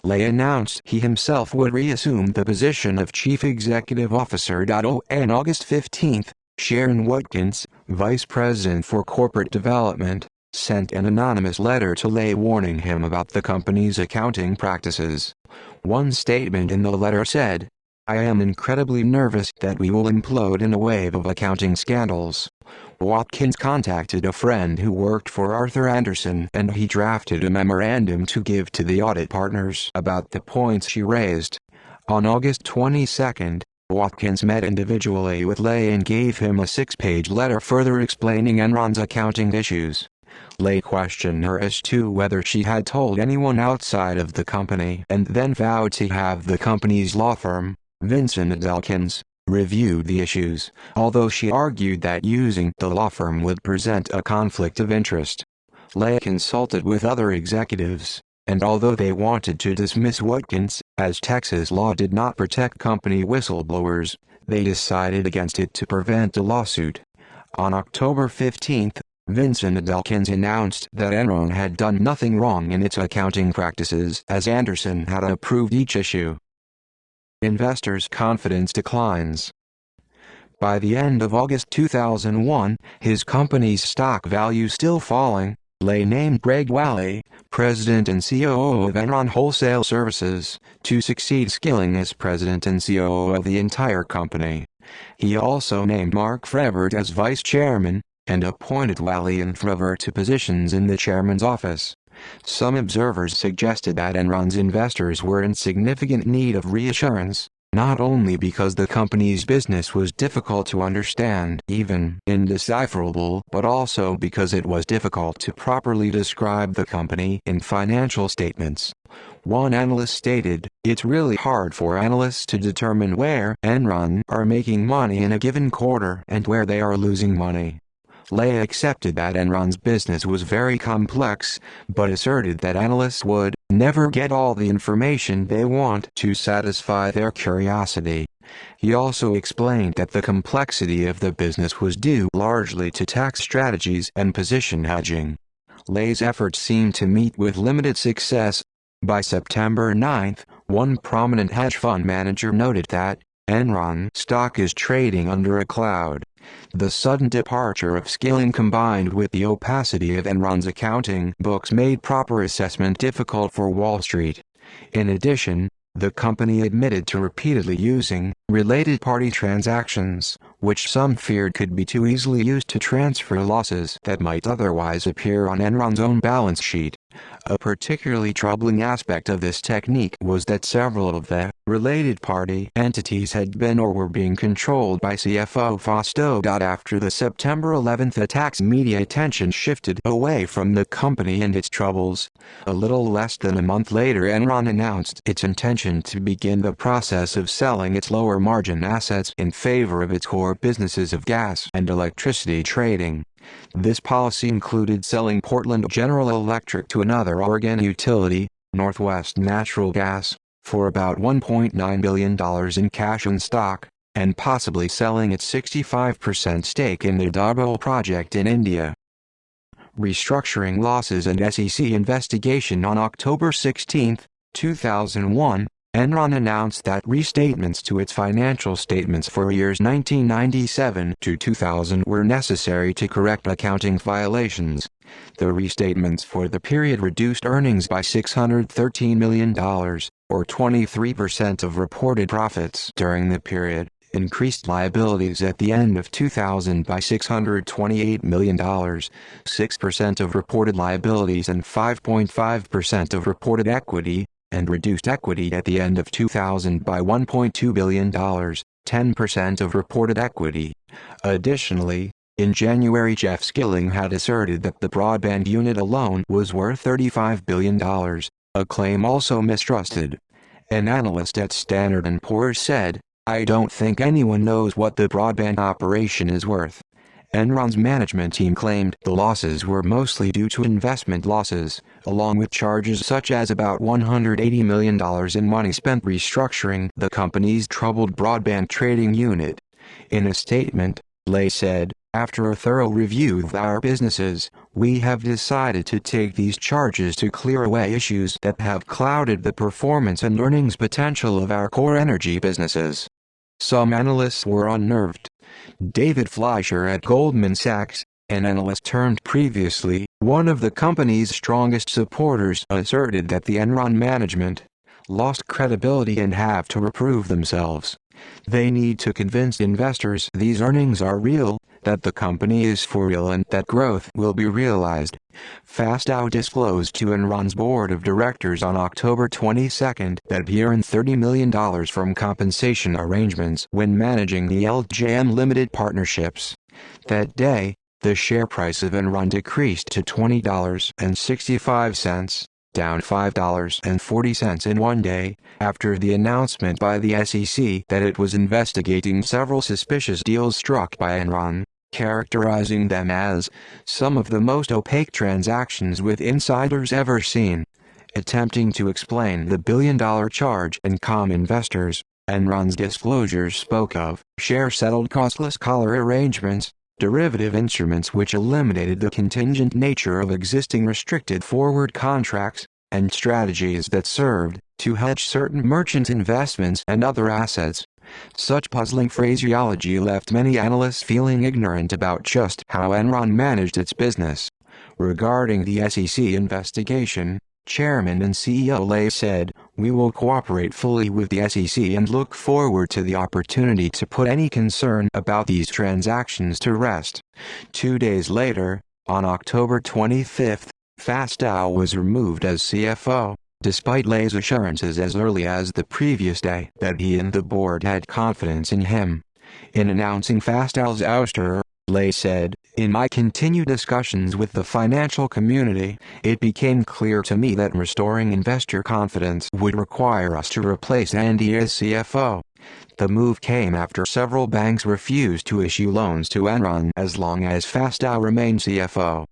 Lay announced he himself would reassume the position of Chief Executive Officer. On August 15, Sharon Watkins, Vice President for Corporate Development, sent an anonymous letter to Lay warning him about the company's accounting practices. One statement in the letter said, "I am incredibly nervous that we will implode in a wave of accounting scandals." Watkins contacted a friend who worked for Arthur Andersen, and he drafted a memorandum to give to the audit partners about the points she raised. On August 22, Watkins met individually with Lay and gave him a 6-page letter further explaining Enron's accounting issues. Lay questioned her as to whether she had told anyone outside of the company, and then vowed to have the company's law firm, Vincent Elkins, reviewed the issues, although she argued that using the law firm would present a conflict of interest. Lay consulted with other executives, and although they wanted to dismiss Watkins, as Texas law did not protect company whistleblowers, they decided against it to prevent a lawsuit. On October 15, Vincent Elkins announced that Enron had done nothing wrong in its accounting practices, as Andersen had approved each issue. Investors' confidence declines. By the end of August 2001, his company's stock value still falling, Lay named Greg Wally, president and COO of Enron Wholesale Services, to succeed Skilling as president and COO of the entire company. He also named Mark Frevert as vice chairman, and appointed Wally and Frevert to positions in the chairman's office. Some observers suggested that Enron's investors were in significant need of reassurance, not only because the company's business was difficult to understand, even indecipherable, but also because it was difficult to properly describe the company in financial statements. One analyst stated, "It's really hard for analysts to determine where Enron are making money in a given quarter and where they are losing money." Lay accepted that Enron's business was very complex, but asserted that analysts would never get all the information they want to satisfy their curiosity. He also explained that the complexity of the business was due largely to tax strategies and position hedging. Lay's efforts seemed to meet with limited success. By September 9, one prominent hedge fund manager noted that Enron stock is trading under a cloud. The sudden departure of Skilling combined with the opacity of Enron's accounting books made proper assessment difficult for Wall Street. In addition, the company admitted to repeatedly using related party transactions, which some feared could be too easily used to transfer losses that might otherwise appear on Enron's own balance sheet. A particularly troubling aspect of this technique was that several of the related party entities had been or were being controlled by CFO Fausto. After the September 11 attacks, media attention shifted away from the company and its troubles. A little less than a month later, Enron announced its intention to begin the process of selling its lower margin assets in favor of its core businesses of gas and electricity trading. This policy included selling Portland General Electric to another Oregon utility, Northwest Natural Gas, for about $1.9 billion in cash and stock, and possibly selling its 65% stake in the Dabhol project in India. Restructuring losses and SEC investigation. On October 16, 2001, Enron announced that restatements to its financial statements for years 1997 to 2000 were necessary to correct accounting violations. The restatements for the period reduced earnings by $613 million, or 23% of reported profits during the period, increased liabilities at the end of 2000 by $628 million, 6% of reported liabilities and 5.5% of reported equity, and reduced equity at the end of 2000 by $1.2 billion, 10% of reported equity. Additionally, in January, Jeff Skilling had asserted that the broadband unit alone was worth $35 billion, a claim also mistrusted. An analyst at Standard & Poor's said, "I don't think anyone knows what the broadband operation is worth." Enron's management team claimed the losses were mostly due to investment losses, along with charges such as about $180 million in money spent restructuring the company's troubled broadband trading unit. In a statement, Lay said, "After a thorough review of our businesses, we have decided to take these charges to clear away issues that have clouded the performance and earnings potential of our core energy businesses." Some analysts were unnerved. David Fleischer at Goldman Sachs, an analyst turned previously one of the company's strongest supporters, asserted that the Enron management lost credibility and have to reprove themselves. They need to convince investors these earnings are real, that the company is for real, and that growth will be realized. Fastow disclosed to Enron's board of directors on October 22 that he earned $30 million from compensation arrangements when managing the LJM Limited partnerships. That day, the share price of Enron decreased to $20.65, down $5.40 in one day, after the announcement by the SEC that it was investigating several suspicious deals struck by Enron, characterizing them as some of the most opaque transactions with insiders ever seen. Attempting to explain the billion-dollar charge and calm investors, Enron's disclosures spoke of share-settled costless collar arrangements, derivative instruments which eliminated the contingent nature of existing restricted forward contracts, and strategies that served to hedge certain merchant investments and other assets. Such puzzling phraseology left many analysts feeling ignorant about just how Enron managed its business. Regarding the SEC investigation, Chairman and CEO Lay said, "We will cooperate fully with the SEC and look forward to the opportunity to put any concern about these transactions to rest." 2 days later, on October 25, Fastow was removed as CFO, despite Lay's assurances as early as the previous day that he and the board had confidence in him. In announcing Fastow's ouster, Lay said, "In my continued discussions with the financial community, it became clear to me that restoring investor confidence would require us to replace Andy as CFO. The move came after several banks refused to issue loans to Enron as long as Fastow remained CFO.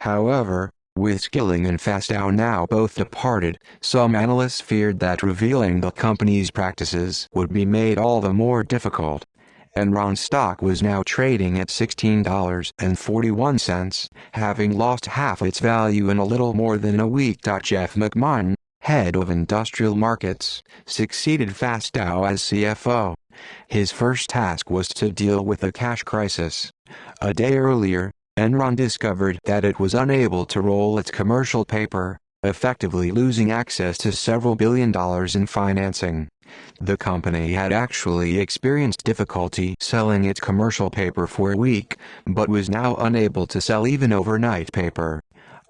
However, with Skilling and Fastow now both departed, some analysts feared that revealing the company's practices would be made all the more difficult." Enron stock was now trading at $16.41, having lost half its value in a little more than a week. Jeff McMahon, head of industrial markets, succeeded Fastow as CFO. His first task was to deal with the cash crisis. A day earlier, Enron discovered that it was unable to roll its commercial paper, effectively losing access to several $billion in financing. The company had actually experienced difficulty selling its commercial paper for a week, but was now unable to sell even overnight paper.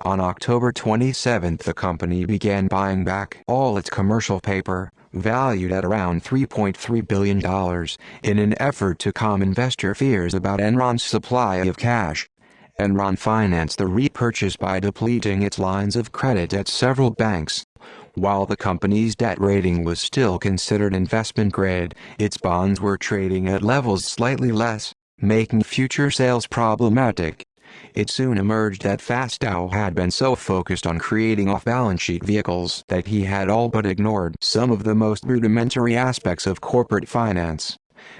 On October 27, the company began buying back all its commercial paper, valued at around $3.3 billion, in an effort to calm investor fears about Enron's supply of cash. Enron financed the repurchase by depleting its lines of credit at several banks. While the company's debt rating was still considered investment grade, its bonds were trading at levels slightly less, making future sales problematic. It soon emerged that Fastow had been so focused on creating off-balance sheet vehicles that he had all but ignored some of the most rudimentary aspects of corporate finance.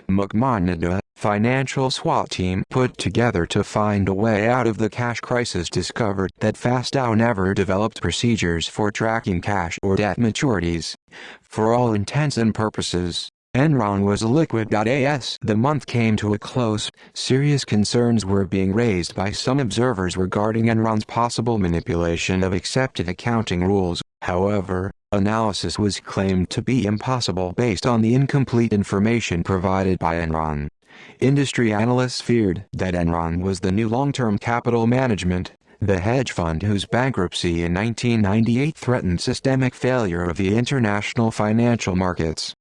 McMahon and a financial SWAT team put together to find a way out of the cash crisis discovered that Fastow never developed procedures for tracking cash or debt maturities. For all intents and purposes, Enron was liquid. As the month came to a close, serious concerns were being raised by some observers regarding Enron's possible manipulation of accepted accounting rules. However, analysis was claimed to be impossible based on the incomplete information provided by Enron. Industry analysts feared that Enron was the new long-term capital management, the hedge fund whose bankruptcy in 1998 threatened systemic failure of the international financial markets.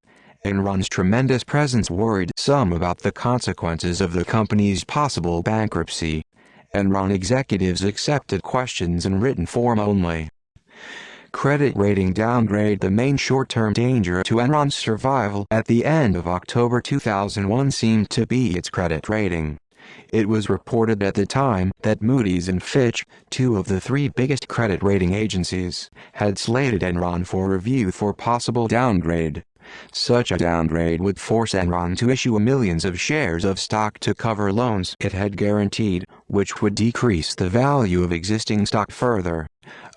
Enron's tremendous presence worried some about the consequences of the company's possible bankruptcy. Enron executives accepted questions in written form only. Credit rating downgrade. The main short-term danger to Enron's survival at the end of October 2001 seemed to be its credit rating. It was reported at the time that Moody's and Fitch, two of the three biggest credit rating agencies, had slated Enron for review for possible downgrade. Such a downgrade would force Enron to issue millions of shares of stock to cover loans it had guaranteed, which would decrease the value of existing stock further.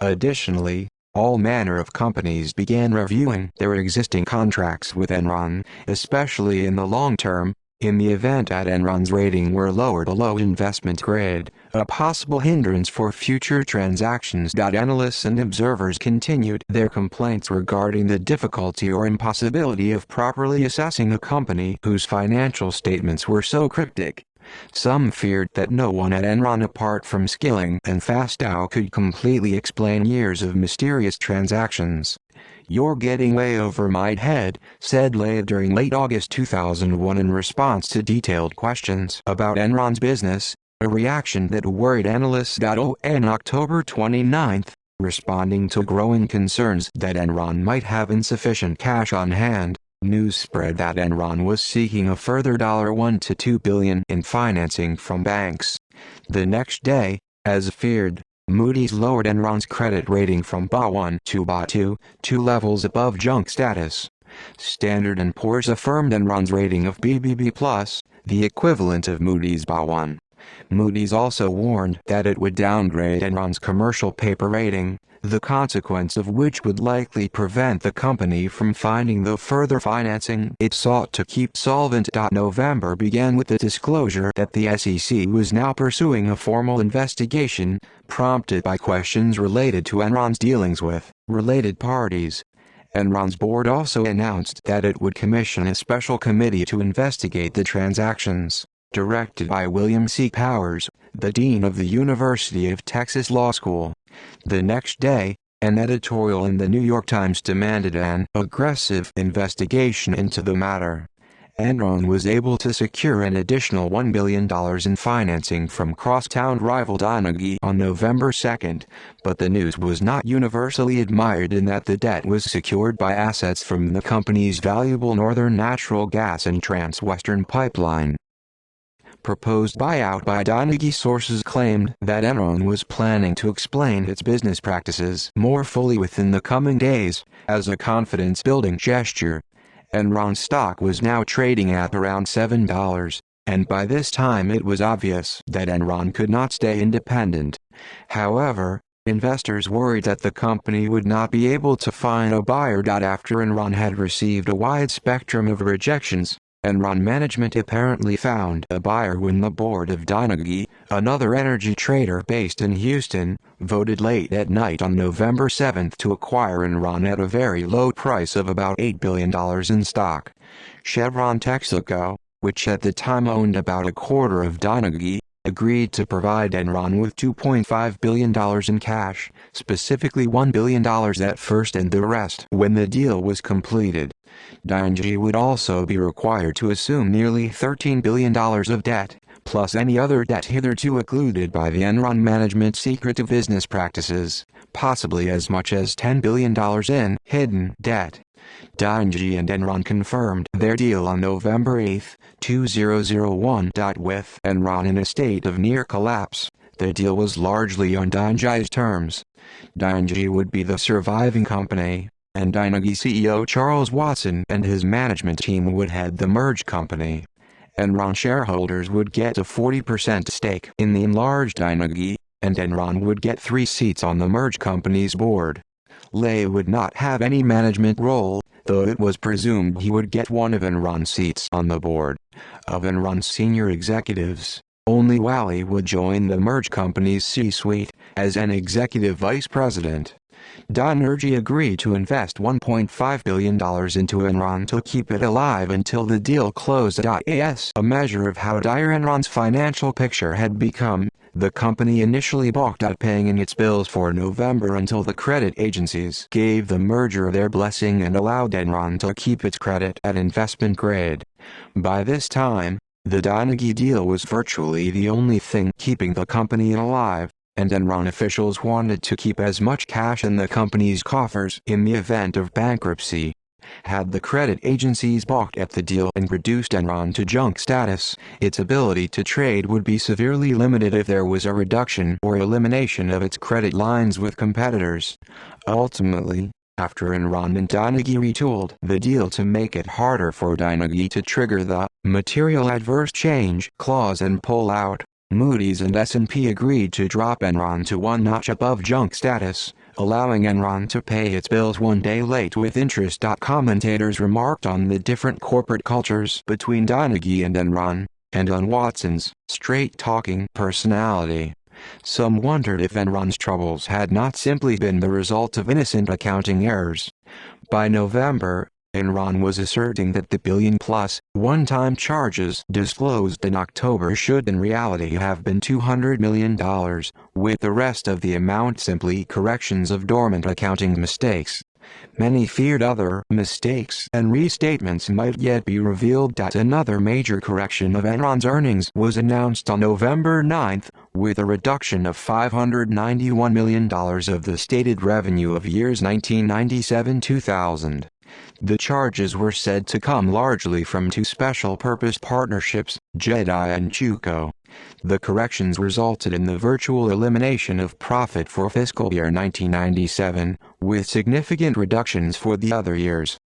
Additionally, all manner of companies began reviewing their existing contracts with Enron, especially in the long term, in the event that Enron's rating were lowered below investment grade, a possible hindrance for future transactions. Analysts and observers continued their complaints regarding the difficulty or impossibility of properly assessing a company whose financial statements were so cryptic. Some feared that no one at Enron apart from Skilling and Fastow could completely explain years of mysterious transactions. "You're getting way over my head," said Lay during late August 2001 in response to detailed questions about Enron's business, a reaction that worried analysts. On October 29, responding to growing concerns that Enron might have insufficient cash on hand, news spread that Enron was seeking a further $1 to $2 billion in financing from banks. The next day, as feared, Moody's lowered Enron's credit rating from BA1 to BA2, two levels above junk status. Standard & Poor's affirmed Enron's rating of BBB+, the equivalent of Moody's BA1. Moody's also warned that it would downgrade Enron's commercial paper rating, the consequence of which would likely prevent the company from finding the further financing it sought to keep solvent. November began with the disclosure that the SEC was now pursuing a formal investigation, prompted by questions related to Enron's dealings with related parties. Enron's board also announced that it would commission a special committee to investigate the transactions, directed by William C. Powers, the dean of the University of Texas Law School. The next day, an editorial in the New York Times demanded an aggressive investigation into the matter. Enron was able to secure an additional $1 billion in financing from crosstown rival Donaghy on November 2, but the news was not universally admired in that the debt was secured by assets from the company's valuable Northern Natural Gas and Transwestern Pipeline. Proposed buyout by Donaghy sources claimed that Enron was planning to explain its business practices more fully within the coming days, as a confidence-building gesture. Enron stock was now trading at around $7, and by this time it was obvious that Enron could not stay independent. However, investors worried that the company would not be able to find a buyer. After Enron had received a wide spectrum of rejections, Enron management apparently found a buyer when the board of Donaghy, another energy trader based in Houston, voted late at night on November 7 to acquire Enron at a very low price of about $8 billion in stock. Chevron Texaco, which at the time owned about a quarter of Donaghy, agreed to provide Enron with $2.5 billion in cash, specifically $1 billion at first and the rest when the deal was completed. Donaghy would also be required to assume nearly $13 billion of debt, plus any other debt hitherto occluded by the Enron management secret to business practices, possibly as much as $10 billion in hidden debt. Donaghy and Enron confirmed their deal on November 8, 2001. With Enron in a state of near collapse, the deal was largely on Donaghy's terms. Donaghy would be the surviving company, and Donaghy CEO Charles Watson and his management team would head the merged company. Enron shareholders would get a 40% stake in the enlarged Donaghy, and Enron would get 3 seats on the merged company's board. Lay would not have any management role, though it was presumed he would get one of Enron's seats on the board. Of Enron's senior executives, only Wally would join the merged company's C-suite as an executive vice president. Donaghy agreed to invest $1.5 billion into Enron to keep it alive until the deal closed. As a measure of how dire Enron's financial picture had become, the company initially balked at paying its bills for November until the credit agencies gave the merger their blessing and allowed Enron to keep its credit at investment grade. By this time, the Donaghy deal was virtually the only thing keeping the company alive, and Enron officials wanted to keep as much cash in the company's coffers in the event of bankruptcy. Had the credit agencies balked at the deal and reduced Enron to junk status, its ability to trade would be severely limited if there was a reduction or elimination of its credit lines with competitors. Ultimately, after Enron and Donaghy retooled the deal to make it harder for Donaghy to trigger the material adverse change clause and pull out, Moody's and S&P agreed to drop Enron to one notch above junk status, allowing Enron to pay its bills one day late with interest. Commentators remarked on the different corporate cultures between Donaghy and Enron, and on Watson's straight-talking personality. Some wondered if Enron's troubles had not simply been the result of innocent accounting errors. By November, Enron was asserting that the billion-plus, one-time charges disclosed in October should in reality have been $200 million, with the rest of the amount simply corrections of dormant accounting mistakes. Many feared other mistakes and restatements might yet be revealed. Another major correction of Enron's earnings was announced on November 9, with a reduction of $591 million of the stated revenue of years 1997-2000. The charges were said to come largely from 2 special-purpose partnerships, Jedi and Juco. The corrections resulted in the virtual elimination of profit for fiscal year 1997, with significant reductions for the other years.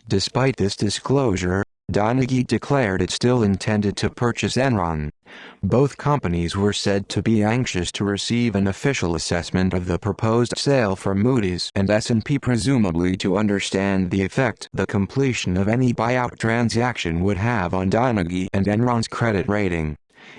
Despite this disclosure, Donaghy declared it still intended to purchase Enron. Both companies were said to be anxious to receive an official assessment of the proposed sale from Moody's and S&P, presumably to understand the effect the completion of any buyout transaction would have on Donaghy and Enron's credit rating.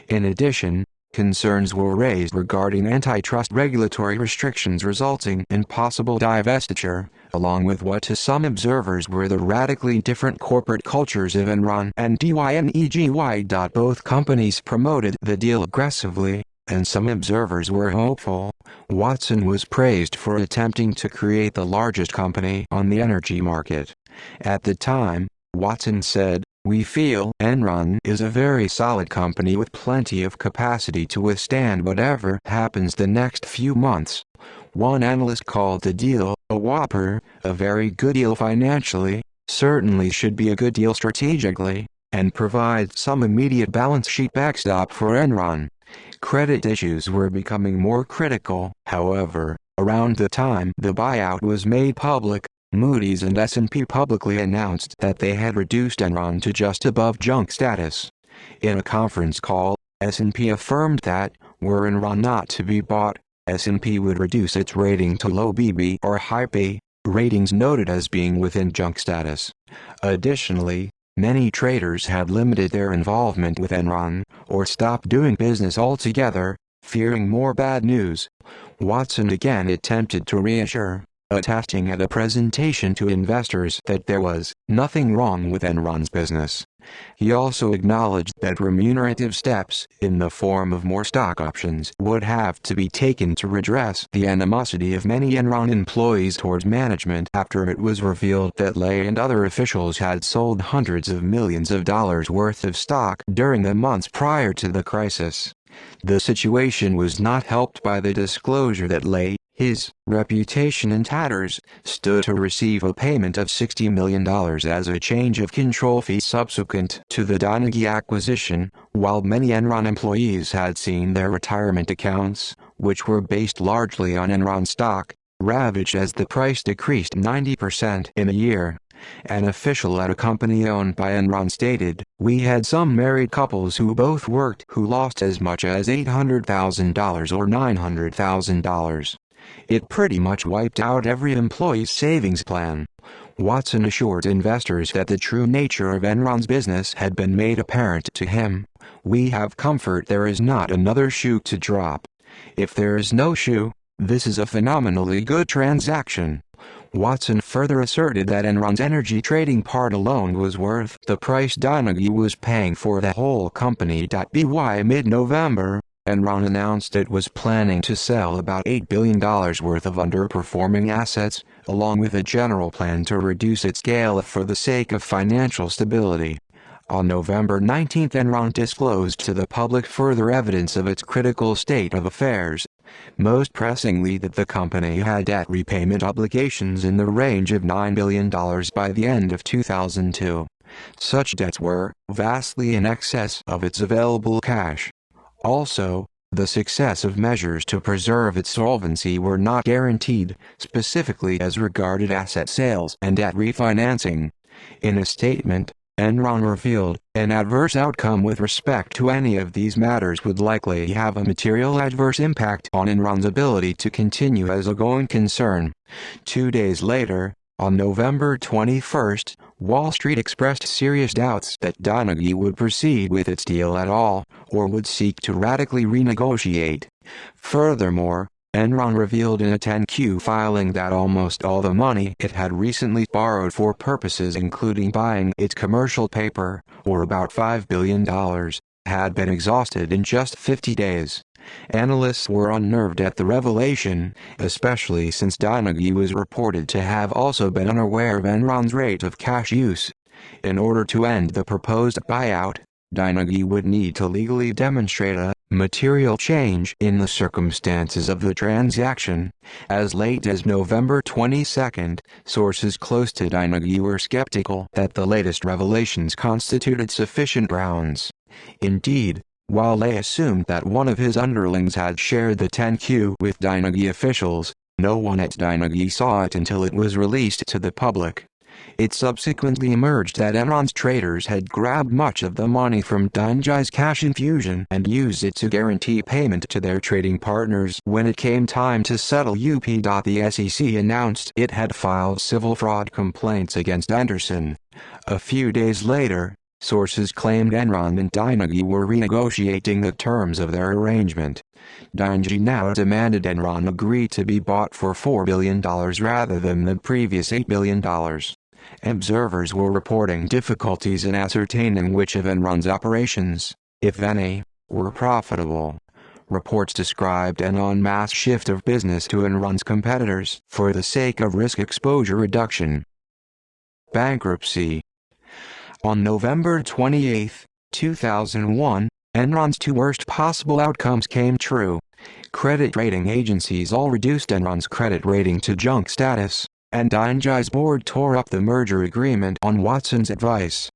In addition, concerns were raised regarding antitrust regulatory restrictions resulting in possible divestiture, along with what to some observers were the radically different corporate cultures of Enron and Donaghy. Both companies promoted the deal aggressively, and some observers were hopeful. Watson was praised for attempting to create the largest company on the energy market. At the time, Watson said, We feel Enron is a very solid company with plenty of capacity to withstand whatever happens the next few months. One analyst called the deal a whopper, a very good deal financially, certainly should be a good deal strategically, and provide some immediate balance sheet backstop for Enron. Credit issues were becoming more critical, however. Around the time the buyout was made public, Moody's and S&P publicly announced that they had reduced Enron to just above junk status. In a conference call, S&P affirmed that, were Enron not to be bought, S&P would reduce its rating to low BB or high B, ratings noted as being within junk status. Additionally, many traders had limited their involvement with Enron, or stopped doing business altogether, fearing more bad news. Watson again attempted to reassure, attesting at a presentation to investors that there was nothing wrong with Enron's business. He also acknowledged that remunerative steps, in the form of more stock options, would have to be taken to redress the animosity of many Enron employees towards management after it was revealed that Lay and other officials had sold hundreds of millions of dollars worth of stock during the months prior to the crisis. The situation was not helped by the disclosure that Lay, his reputation in tatters, stood to receive a payment of $60 million as a change of control fee subsequent to the Donaghy acquisition, while many Enron employees had seen their retirement accounts, which were based largely on Enron stock, ravaged as the price decreased 90% in a year. An official at a company owned by Enron stated, "We had some married couples who both worked who lost as much as $800,000 or $900,000. It pretty much wiped out every employee's savings plan." Watson assured investors that the true nature of Enron's business had been made apparent to him. "We have comfort there is not another shoe to drop. If there is no shoe, this is a phenomenally good transaction." Watson further asserted that Enron's energy trading part alone was worth the price Donaghy was paying for the whole company. By mid-November, Enron announced it was planning to sell about $8 billion worth of underperforming assets, along with a general plan to reduce its scale for the sake of financial stability. On November 19, Enron disclosed to the public further evidence of its critical state of affairs. Most pressingly that the company had debt repayment obligations in the range of $9 billion by the end of 2002. Such debts were vastly in excess of its available cash. Also, the success of measures to preserve its solvency were not guaranteed, specifically as regarded asset sales and debt refinancing. In a statement, Enron revealed, an adverse outcome with respect to any of these matters would likely have a material adverse impact on Enron's ability to continue as a going concern. 2 days later, on November 21, Wall Street expressed serious doubts that Donaghy would proceed with its deal at all, or would seek to radically renegotiate. Furthermore, Enron revealed in a 10-Q filing that almost all the money it had recently borrowed for purposes including buying its commercial paper, or about $5 billion, had been exhausted in just 50 days. Analysts were unnerved at the revelation, especially since Donaghy was reported to have also been unaware of Enron's rate of cash use. In order to end the proposed buyout, Donaghy would need to legally demonstrate a material change in the circumstances of the transaction. As late as November 22, sources close to Donaghy were skeptical that the latest revelations constituted sufficient grounds. Indeed, while Lay assumed that one of his underlings had shared the 10-Q with Donaghy officials, no one at Donaghy saw it until it was released to the public. It subsequently emerged that Enron's traders had grabbed much of the money from Donaghy's cash infusion and used it to guarantee payment to their trading partners. When it came time to settle UP, the SEC announced it had filed civil fraud complaints against Anderson. A few days later, sources claimed Enron and Donaghy were renegotiating the terms of their arrangement. Donaghy now demanded Enron agree to be bought for $4 billion rather than the previous $8 billion. Observers were reporting difficulties in ascertaining which of Enron's operations, if any, were profitable. Reports described an en masse shift of business to Enron's competitors for the sake of risk exposure reduction. Bankruptcy. On November 28, 2001, Enron's two worst possible outcomes came true. Credit rating agencies all reduced Enron's credit rating to junk status, and ING's board tore up the merger agreement on Watson's advice.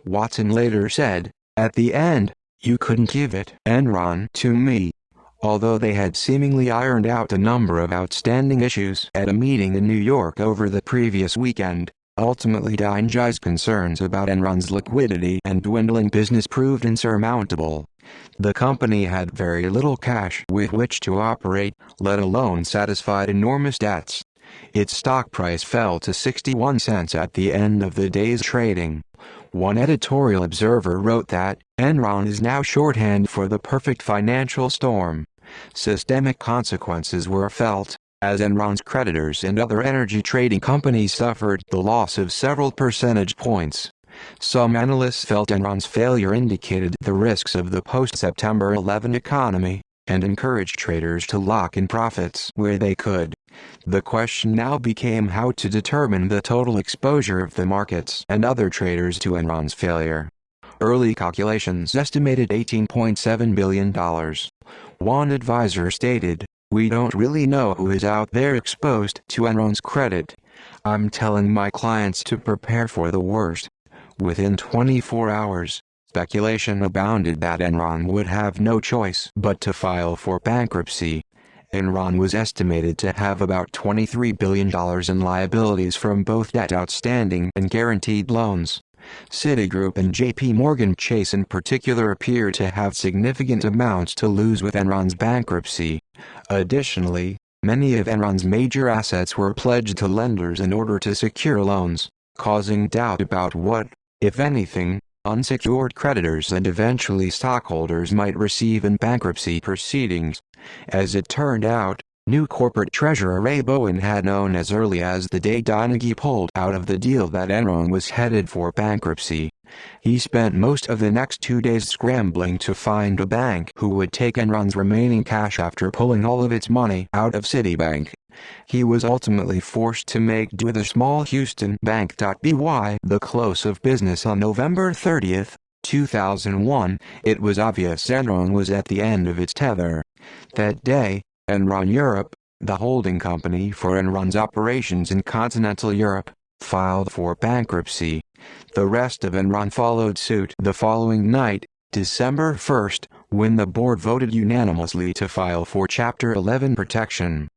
Watson later said, "At the end, you couldn't give it, Enron, to me." Although they had seemingly ironed out a number of outstanding issues at a meeting in New York over the previous weekend, ultimately ING's concerns about Enron's liquidity and dwindling business proved insurmountable. The company had very little cash with which to operate, let alone satisfy enormous debts. Its stock price fell to 61 cents at the end of the day's trading. One editorial observer wrote that, "Enron is now shorthand for the perfect financial storm." Systemic consequences were felt, as Enron's creditors and other energy trading companies suffered the loss of several percentage points. Some analysts felt Enron's failure indicated the risks of the post-September 11 economy, and encouraged traders to lock in profits where they could. The question now became how to determine the total exposure of the markets and other traders to Enron's failure. Early calculations estimated $18.7 billion. One advisor stated, "We don't really know who is out there exposed to Enron's credit. I'm telling my clients to prepare for the worst." Within 24 hours, speculation abounded that Enron would have no choice but to file for bankruptcy. Enron was estimated to have about $23 billion in liabilities from both debt outstanding and guaranteed loans. Citigroup and J.P. Morgan Chase in particular appear to have significant amounts to lose with Enron's bankruptcy. Additionally, many of Enron's major assets were pledged to lenders in order to secure loans, causing doubt about what, if anything, unsecured creditors and eventually stockholders might receive in bankruptcy proceedings. As it turned out, new corporate treasurer Ray Bowen had known as early as the day Carnegie pulled out of the deal that Enron was headed for bankruptcy. He spent most of the next 2 days scrambling to find a bank who would take Enron's remaining cash after pulling all of its money out of Citibank. He was ultimately forced to make do with a small Houston bank. By the close of business on November 30, 2001, it was obvious Enron was at the end of its tether. That day, Enron Europe, the holding company for Enron's operations in continental Europe, filed for bankruptcy. The rest of Enron followed suit the following night, December 1, when the board voted unanimously to file for Chapter 11 protection.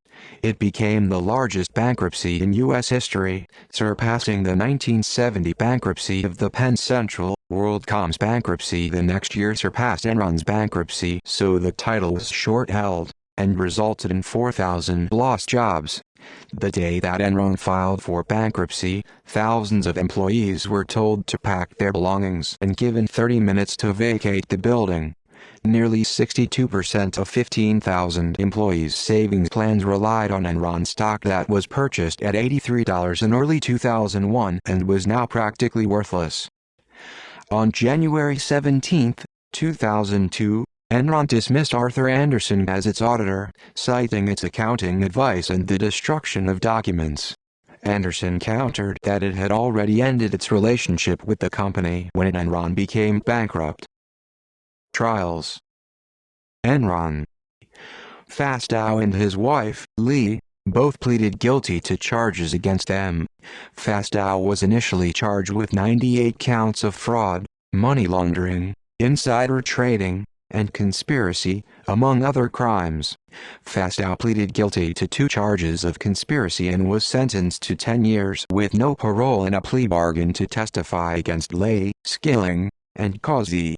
It became the largest bankruptcy in U.S. history, surpassing the 1970 bankruptcy of the Penn Central. WorldCom's bankruptcy the next year surpassed Enron's bankruptcy, so the title was short-held, and resulted in 4,000 lost jobs. The day that Enron filed for bankruptcy, thousands of employees were told to pack their belongings and given 30 minutes to vacate the building. Nearly 62% of 15,000 employees' savings plans relied on Enron stock that was purchased at $83 in early 2001 and was now practically worthless. On January 17, 2002, Enron dismissed Arthur Andersen as its auditor, citing its accounting advice and the destruction of documents. Andersen countered that it had already ended its relationship with the company when Enron became bankrupt. Trials. Enron. Fastow and his wife, Lee, both pleaded guilty to charges against them. Fastow was initially charged with 98 counts of fraud, money laundering, insider trading, and conspiracy, among other crimes. Fastow pleaded guilty to 2 charges of conspiracy and was sentenced to 10 years with no parole in a plea bargain to testify against Lay, Skilling, and Causey.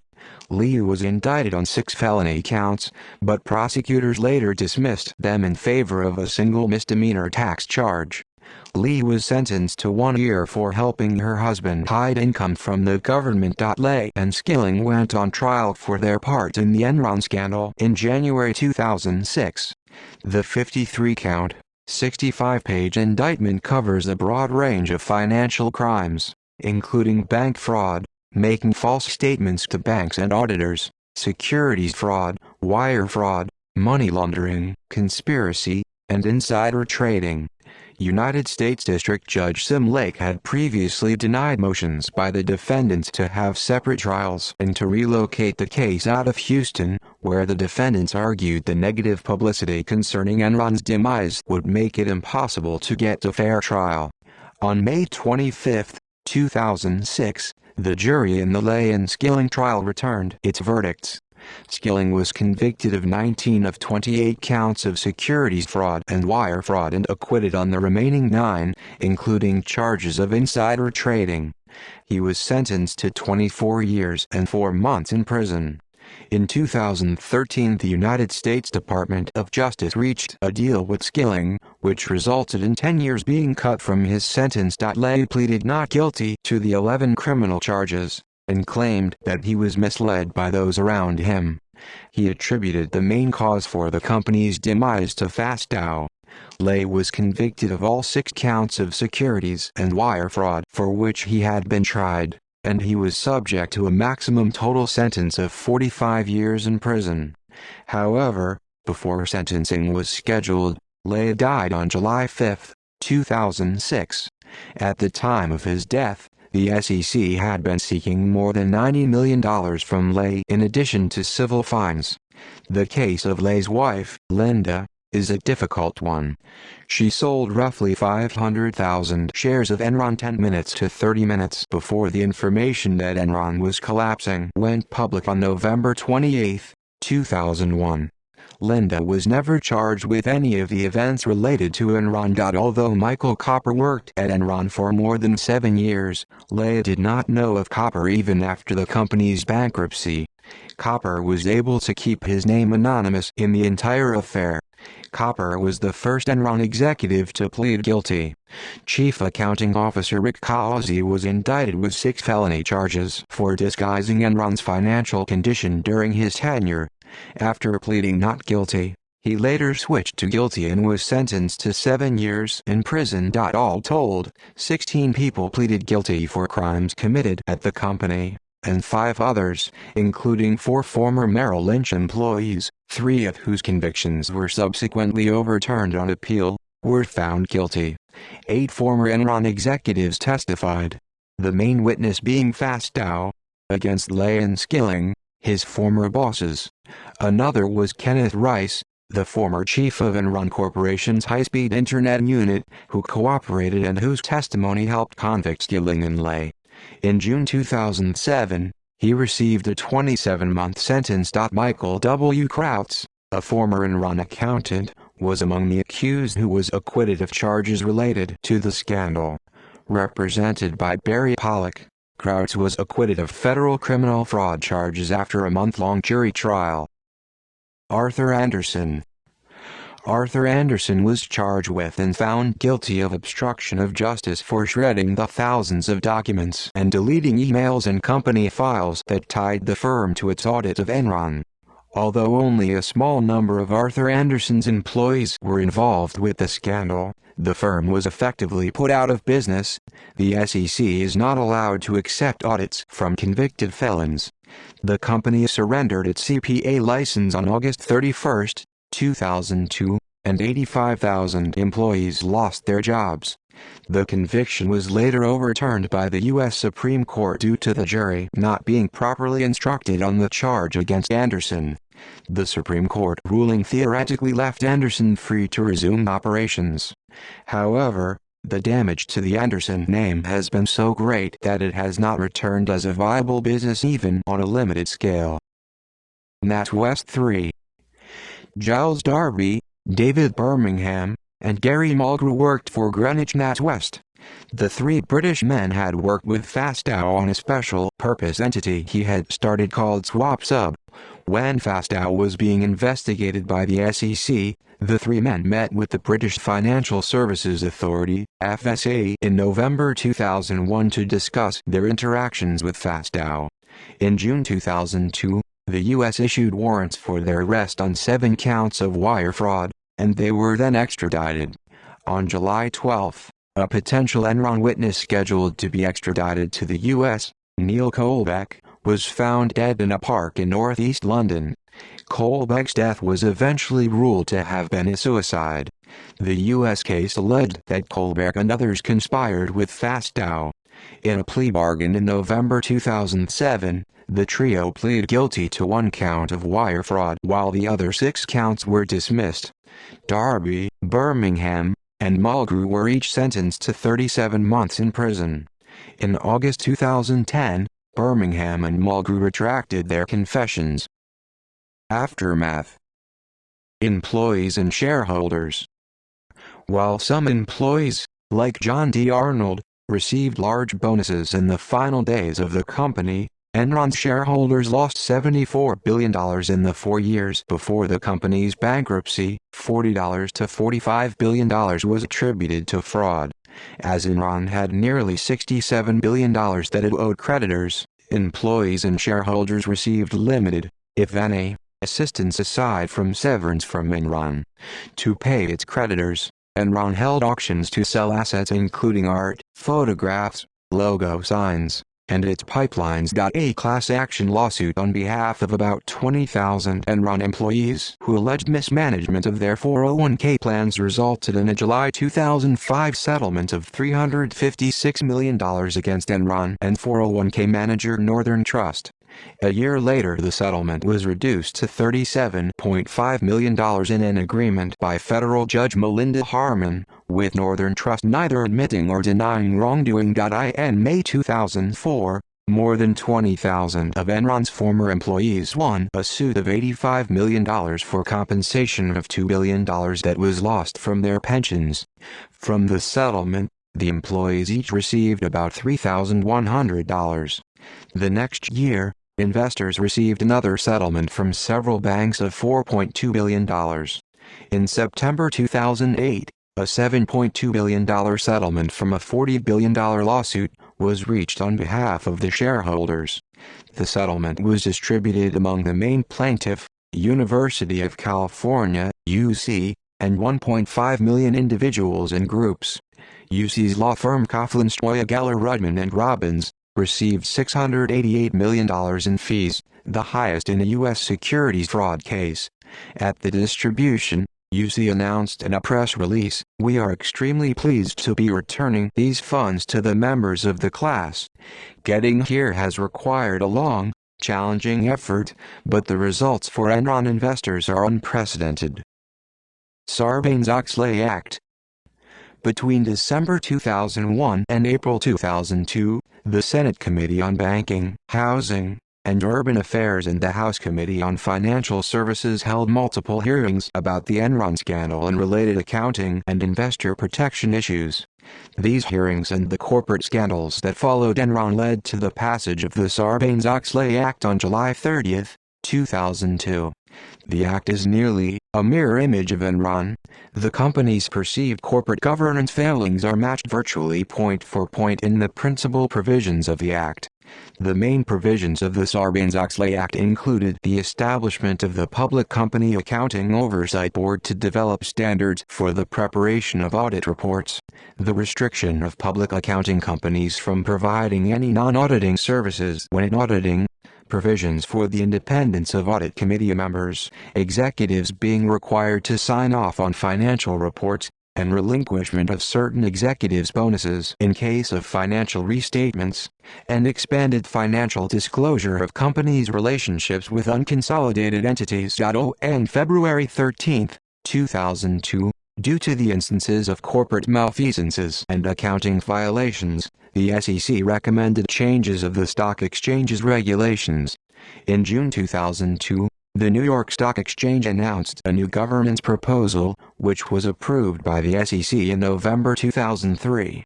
Lee was indicted on 6 felony counts, but prosecutors later dismissed them in favor of a single misdemeanor tax charge. Lee was sentenced to 1 year for helping her husband hide income from the government. Lay and Skilling went on trial for their part in the Enron scandal in January 2006. The 53-count, 65-page indictment covers a broad range of financial crimes, including bank fraud, making false statements to banks and auditors, securities fraud, wire fraud, money laundering, conspiracy, and insider trading. United States District Judge Sim Lake had previously denied motions by the defendants to have separate trials and to relocate the case out of Houston, where the defendants argued the negative publicity concerning Enron's demise would make it impossible to get a fair trial. On May 25, 2006, the jury in the Lay and Skilling trial returned its verdicts. Skilling was convicted of 19 of 28 counts of securities fraud and wire fraud and acquitted on the remaining 9, including charges of insider trading. He was sentenced to 24 years and 4 months in prison. In 2013, the United States Department of Justice reached a deal with Skilling, which resulted in 10 years being cut from his sentence. Lay pleaded not guilty to the 11 criminal charges and claimed that he was misled by those around him. He attributed the main cause for the company's demise to Fastow. Lay was convicted of all 6 counts of securities and wire fraud for which he had been tried, and he was subject to a maximum total sentence of 45 years in prison. However, before sentencing was scheduled, Lay died on July 5, 2006. At the time of his death, the SEC had been seeking more than $90 million from Lay in addition to civil fines. The case of Lay's wife, Linda, is a difficult one. She sold roughly 500,000 shares of Enron 10 minutes to 30 minutes before the information that Enron was collapsing went public on November 28, 2001. Linda was never charged with any of the events related to Enron. Although Michael Copper worked at Enron for more than 7 years, Lay did not know of Copper even after the company's bankruptcy. Copper was able to keep his name anonymous in the entire affair. Copper was the first Enron executive to plead guilty. Chief Accounting Officer Rick Causey was indicted with 6 felony charges for disguising Enron's financial condition during his tenure. After pleading not guilty, he later switched to guilty and was sentenced to 7 years in prison. All told, 16 people pleaded guilty for crimes committed at the company, and 5 others, including 4 former Merrill Lynch employees, 3 of whose convictions were subsequently overturned on appeal, were found guilty. 8 former Enron executives testified, the main witness being Fastow, against Lay and Skilling, his former bosses. Another was Kenneth Rice, the former chief of Enron Corporation's high-speed internet unit, who cooperated and whose testimony helped convict Skilling and Lay. In June 2007, he received a 27-month sentence. Michael W. Krautz, a former Enron accountant, was among the accused who was acquitted of charges related to the scandal. Represented by Barry Pollock, Krautz was acquitted of federal criminal fraud charges after a month-long jury trial. Arthur Andersen. Arthur Andersen was charged with and found guilty of obstruction of justice for shredding the thousands of documents and deleting emails and company files that tied the firm to its audit of Enron. Although only a small number of Arthur Andersen's employees were involved with the scandal, the firm was effectively put out of business. The SEC is not allowed to accept audits from convicted felons. The company surrendered its CPA license on August 31, 2002, and 85,000 employees lost their jobs. The conviction was later overturned by the U.S. Supreme Court due to the jury not being properly instructed on the charge against Andersen. The Supreme Court ruling theoretically left Andersen free to resume operations. However, the damage to the Andersen name has been so great that it has not returned as a viable business even on a limited scale. NatWest 3. Giles Darby, David Birmingham, and Gary Mulgrew worked for Greenwich NatWest. The 3 British men had worked with Fastow on a special purpose entity he had started called SwapSub. When Fastow was being investigated by the SEC, the 3 men met with the British Financial Services Authority, FSA, in November 2001 to discuss their interactions with Fastow. In June 2002, the U.S. issued warrants for their arrest on 7 counts of wire fraud, and they were then extradited. On July 12, a potential Enron witness scheduled to be extradited to the U.S., Neil Kohlbeck, was found dead in a park in northeast London. Colbeck's death was eventually ruled to have been a suicide. The U.S. case alleged that Colbeck and others conspired with Fastow. In a plea bargain in November 2007, the trio pleaded guilty to one count of wire fraud while the other 6 counts were dismissed. Darby, Birmingham, and Mulgrew were each sentenced to 37 months in prison. In August 2010, Birmingham and Mulgrew retracted their confessions. Aftermath. Employees and shareholders. While some employees, like John D. Arnold, received large bonuses in the final days of the company, Enron's shareholders lost $74 billion in the 4 years before the company's bankruptcy. $40 to $45 billion was attributed to fraud. As Enron had nearly $67 billion that it owed creditors, employees and shareholders received limited, if any, assistance aside from severance from Enron. To pay its creditors, Enron held auctions to sell assets including art, photographs, logo signs, and its pipelines. A class action lawsuit on behalf of about 20,000 Enron employees who alleged mismanagement of their 401k plans resulted in a July 2005 settlement of $356 million against Enron and 401k manager Northern Trust. A year later, the settlement was reduced to $37.5 million in an agreement by federal judge Melinda Harmon, with Northern Trust neither admitting or denying wrongdoing. In May 2004, more than 20,000 of Enron's former employees won a suit of $85 million for compensation of $2 billion that was lost from their pensions. From the settlement, the employees each received about $3,100. The next year, investors received another settlement from several banks of $4.2 billion. In September 2008, a $7.2 billion settlement from a $40 billion lawsuit was reached on behalf of the shareholders. The settlement was distributed among the main plaintiff, University of California, UC, and 1.5 million individuals and groups. UC's law firm Coughlin Stoya Geller Rudman and Robbins received $688 million in fees, the highest in a U.S. securities fraud case. At the distribution, UC announced in a press release, "We are extremely pleased to be returning these funds to the members of the class. Getting here has required a long, challenging effort, but the results for Enron investors are unprecedented." Sarbanes-Oxley Act. Between December 2001 and April 2002, the Senate Committee on Banking, Housing, and Urban Affairs and the House Committee on Financial Services held multiple hearings about the Enron scandal and related accounting and investor protection issues. These hearings and the corporate scandals that followed Enron led to the passage of the Sarbanes-Oxley Act on July 30, 2002. The act is nearly a mirror image of Enron. The company's perceived corporate governance failings are matched virtually point for point in the principal provisions of the act. The main provisions of the Sarbanes-Oxley Act included the establishment of the Public Company Accounting Oversight Board to develop standards for the preparation of audit reports, the restriction of public accounting companies from providing any non-auditing services when auditing, provisions for the independence of audit committee members, executives being required to sign off on financial reports, and relinquishment of certain executives' bonuses in case of financial restatements, and expanded financial disclosure of companies' relationships with unconsolidated entities. On February 13, 2002, due to the instances of corporate malfeasances and accounting violations, the SEC recommended changes of the stock exchange's regulations. In June 2002, the New York Stock Exchange announced a new governance proposal, which was approved by the SEC in November 2003.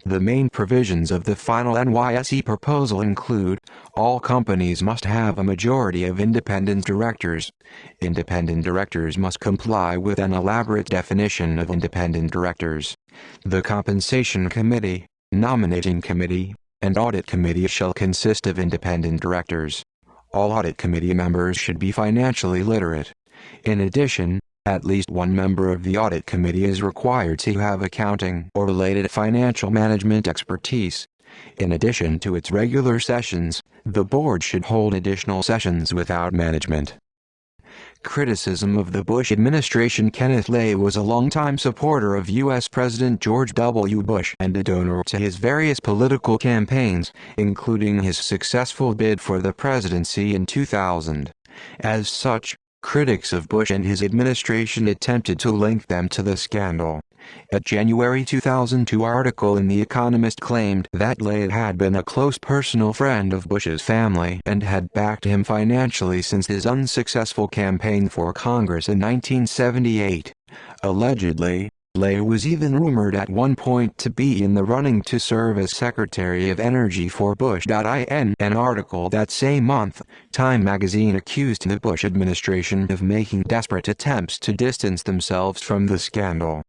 The main provisions of the final NYSE proposal include, all companies must have a majority of independent directors. Independent directors must comply with an elaborate definition of independent directors. The Compensation Committee, Nominating Committee, and Audit Committee shall consist of independent directors. All audit committee members should be financially literate. In addition, at least one member of the audit committee is required to have accounting or related financial management expertise. In addition to its regular sessions, the board should hold additional sessions without management. Criticism of the Bush administration. Kenneth Lay was a longtime supporter of U.S. President George W. Bush and a donor to his various political campaigns, including his successful bid for the presidency in 2000. As such, critics of Bush and his administration attempted to link them to the scandal. A January 2002 article in The Economist claimed that Lay had been a close personal friend of Bush's family and had backed him financially since his unsuccessful campaign for Congress in 1978. Allegedly, Lay was even rumored at one point to be in the running to serve as Secretary of Energy for Bush. In an article that same month, Time magazine accused the Bush administration of making desperate attempts to distance themselves from the scandal.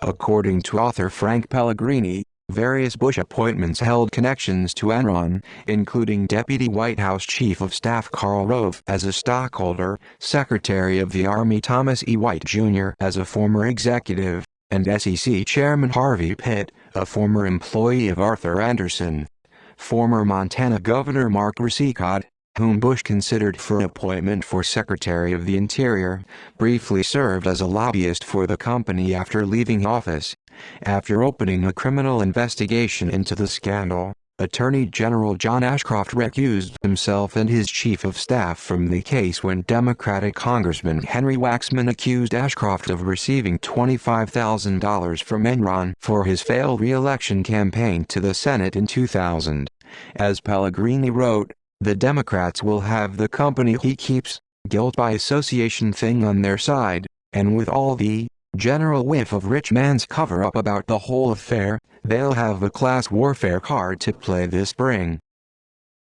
According to author Frank Pellegrini, various Bush appointments held connections to Enron, including Deputy White House Chief of Staff Karl Rove as a stockholder, Secretary of the Army Thomas E. White Jr. as a former executive, and SEC Chairman Harvey Pitt, a former employee of Arthur Andersen. Former Montana Governor Mark Resicott, whom Bush considered for appointment for Secretary of the Interior, briefly served as a lobbyist for the company after leaving office. After opening a criminal investigation into the scandal, Attorney General John Ashcroft recused himself and his chief of staff from the case when Democratic Congressman Henry Waxman accused Ashcroft of receiving $25,000 from Enron for his failed re-election campaign to the Senate in 2000. As Pellegrini wrote, the Democrats will have the company he keeps, guilt by association thing on their side, and with all the general whiff of rich man's cover-up about the whole affair, they'll have the class warfare card to play this spring.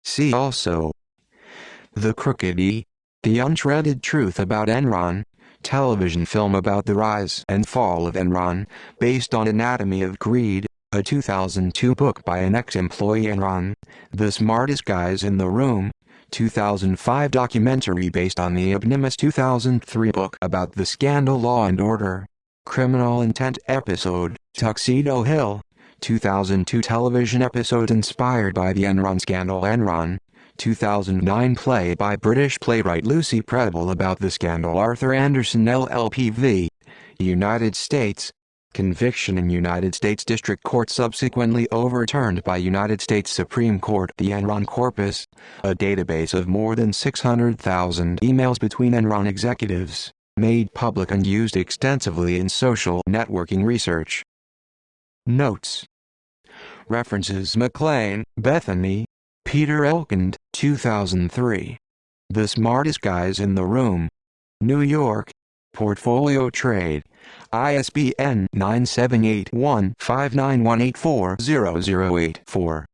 See also: The Crooked E, The Unshredded Truth About Enron, television film about the rise and fall of Enron, based on Anatomy of Greed, a 2002 book by an ex-employee Enron, The Smartest Guys in the Room, 2005 documentary based on the eponymous 2003 book about the scandal Law and Order, Criminal Intent episode, Tuxedo Hill, 2002 television episode inspired by the Enron scandal Enron, 2009 play by British playwright Lucy Preble about the scandal Arthur Andersen LLPV, United States, conviction in United States District Court subsequently overturned by United States Supreme Court. The Enron Corpus, a database of more than 600,000 emails between Enron executives, made public and used extensively in social networking research. Notes. References: McLean, Bethany, Peter Elkind, 2003. The Smartest Guys in the Room. New York, Portfolio Trade. ISBN 978-1-59184-0084.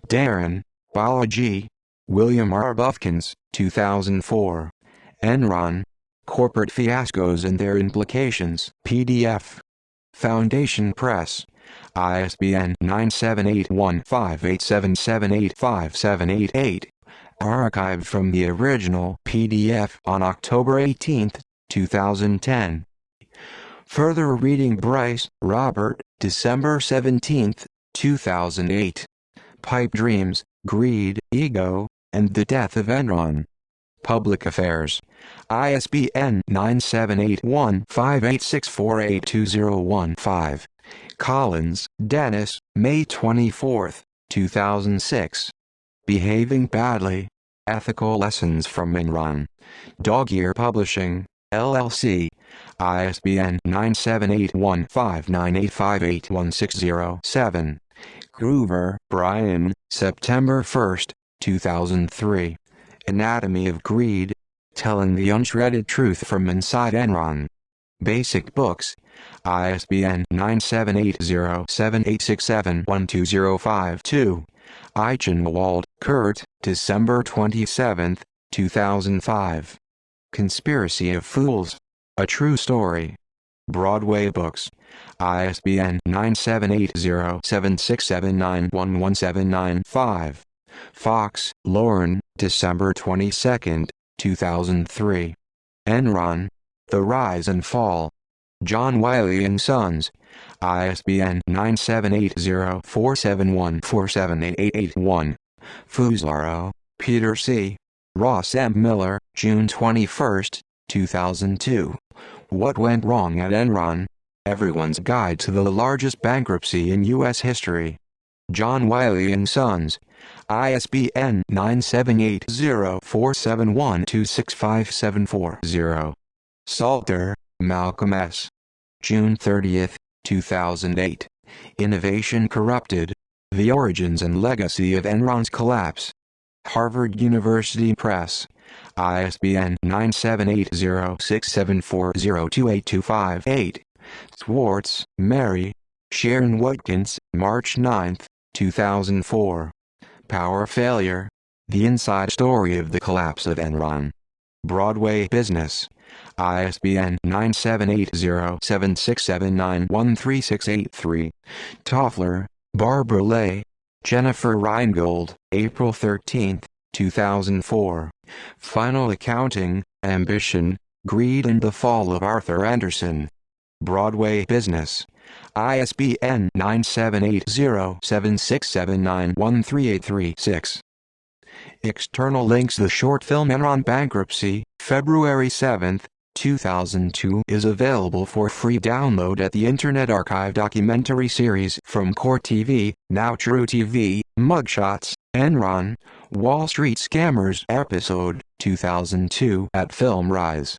Darren, Balaji, William R. Buffkins, 2004. Enron, Corporate Fiascos and Their Implications, PDF. Foundation Press. ISBN 978-1-58778-5788. Archived from the original PDF on October 18, 2010. Further reading: Bryce, Robert, December 17, 2008. Pipe Dreams, Greed, Ego, and the Death of Enron. Public Affairs. ISBN 978-1-586482015. Collins, Dennis, May 24, 2006. Behaving Badly: Ethical Lessons from Enron. Dog Ear Publishing, LLC. ISBN 978-1-598-58160-7. Groover, Brian, September 1, 2003. Anatomy of Greed, Telling the Unshredded Truth from Inside Enron. Basic Books. ISBN 978-0-7867-12052. Eichenwald, Kurt, December 27, 2005. Conspiracy of Fools: A True Story. Broadway Books. ISBN 970-7679-11795. Fox, Lauren, December 22, 2003. Enron: The Rise and Fall. John Wiley & Sons. ISBN 9780471478881. Fusaro, Peter C. Ross M. Miller, June 21, 2002. What Went Wrong at Enron? Everyone's Guide to the Largest Bankruptcy in U.S. History. John Wiley & Sons. ISBN 9780471265740. Salter, Malcolm S. June 30, 2008. Innovation Corrupted: The Origins and Legacy of Enron's Collapse. Harvard University Press. ISBN 9780674028258. Swartz, Mary. Sharon Watkins, March 9, 2004. Power Failure: The Inside Story of the Collapse of Enron. Broadway Business. ISBN 9780767913683. Toffler, Barbara Lay. Jennifer Reingold, April 13, 2004. Final Accounting, Ambition, Greed and the Fall of Arthur Andersen. Broadway Business. ISBN 9780767913836. External links: The short film Enron Bankruptcy, February 7, 2002 is available for free download at the Internet Archive. Documentary series from Core TV, Now True TV, Mugshots, Enron, Wall Street Scammers episode 2002 at Film Rise.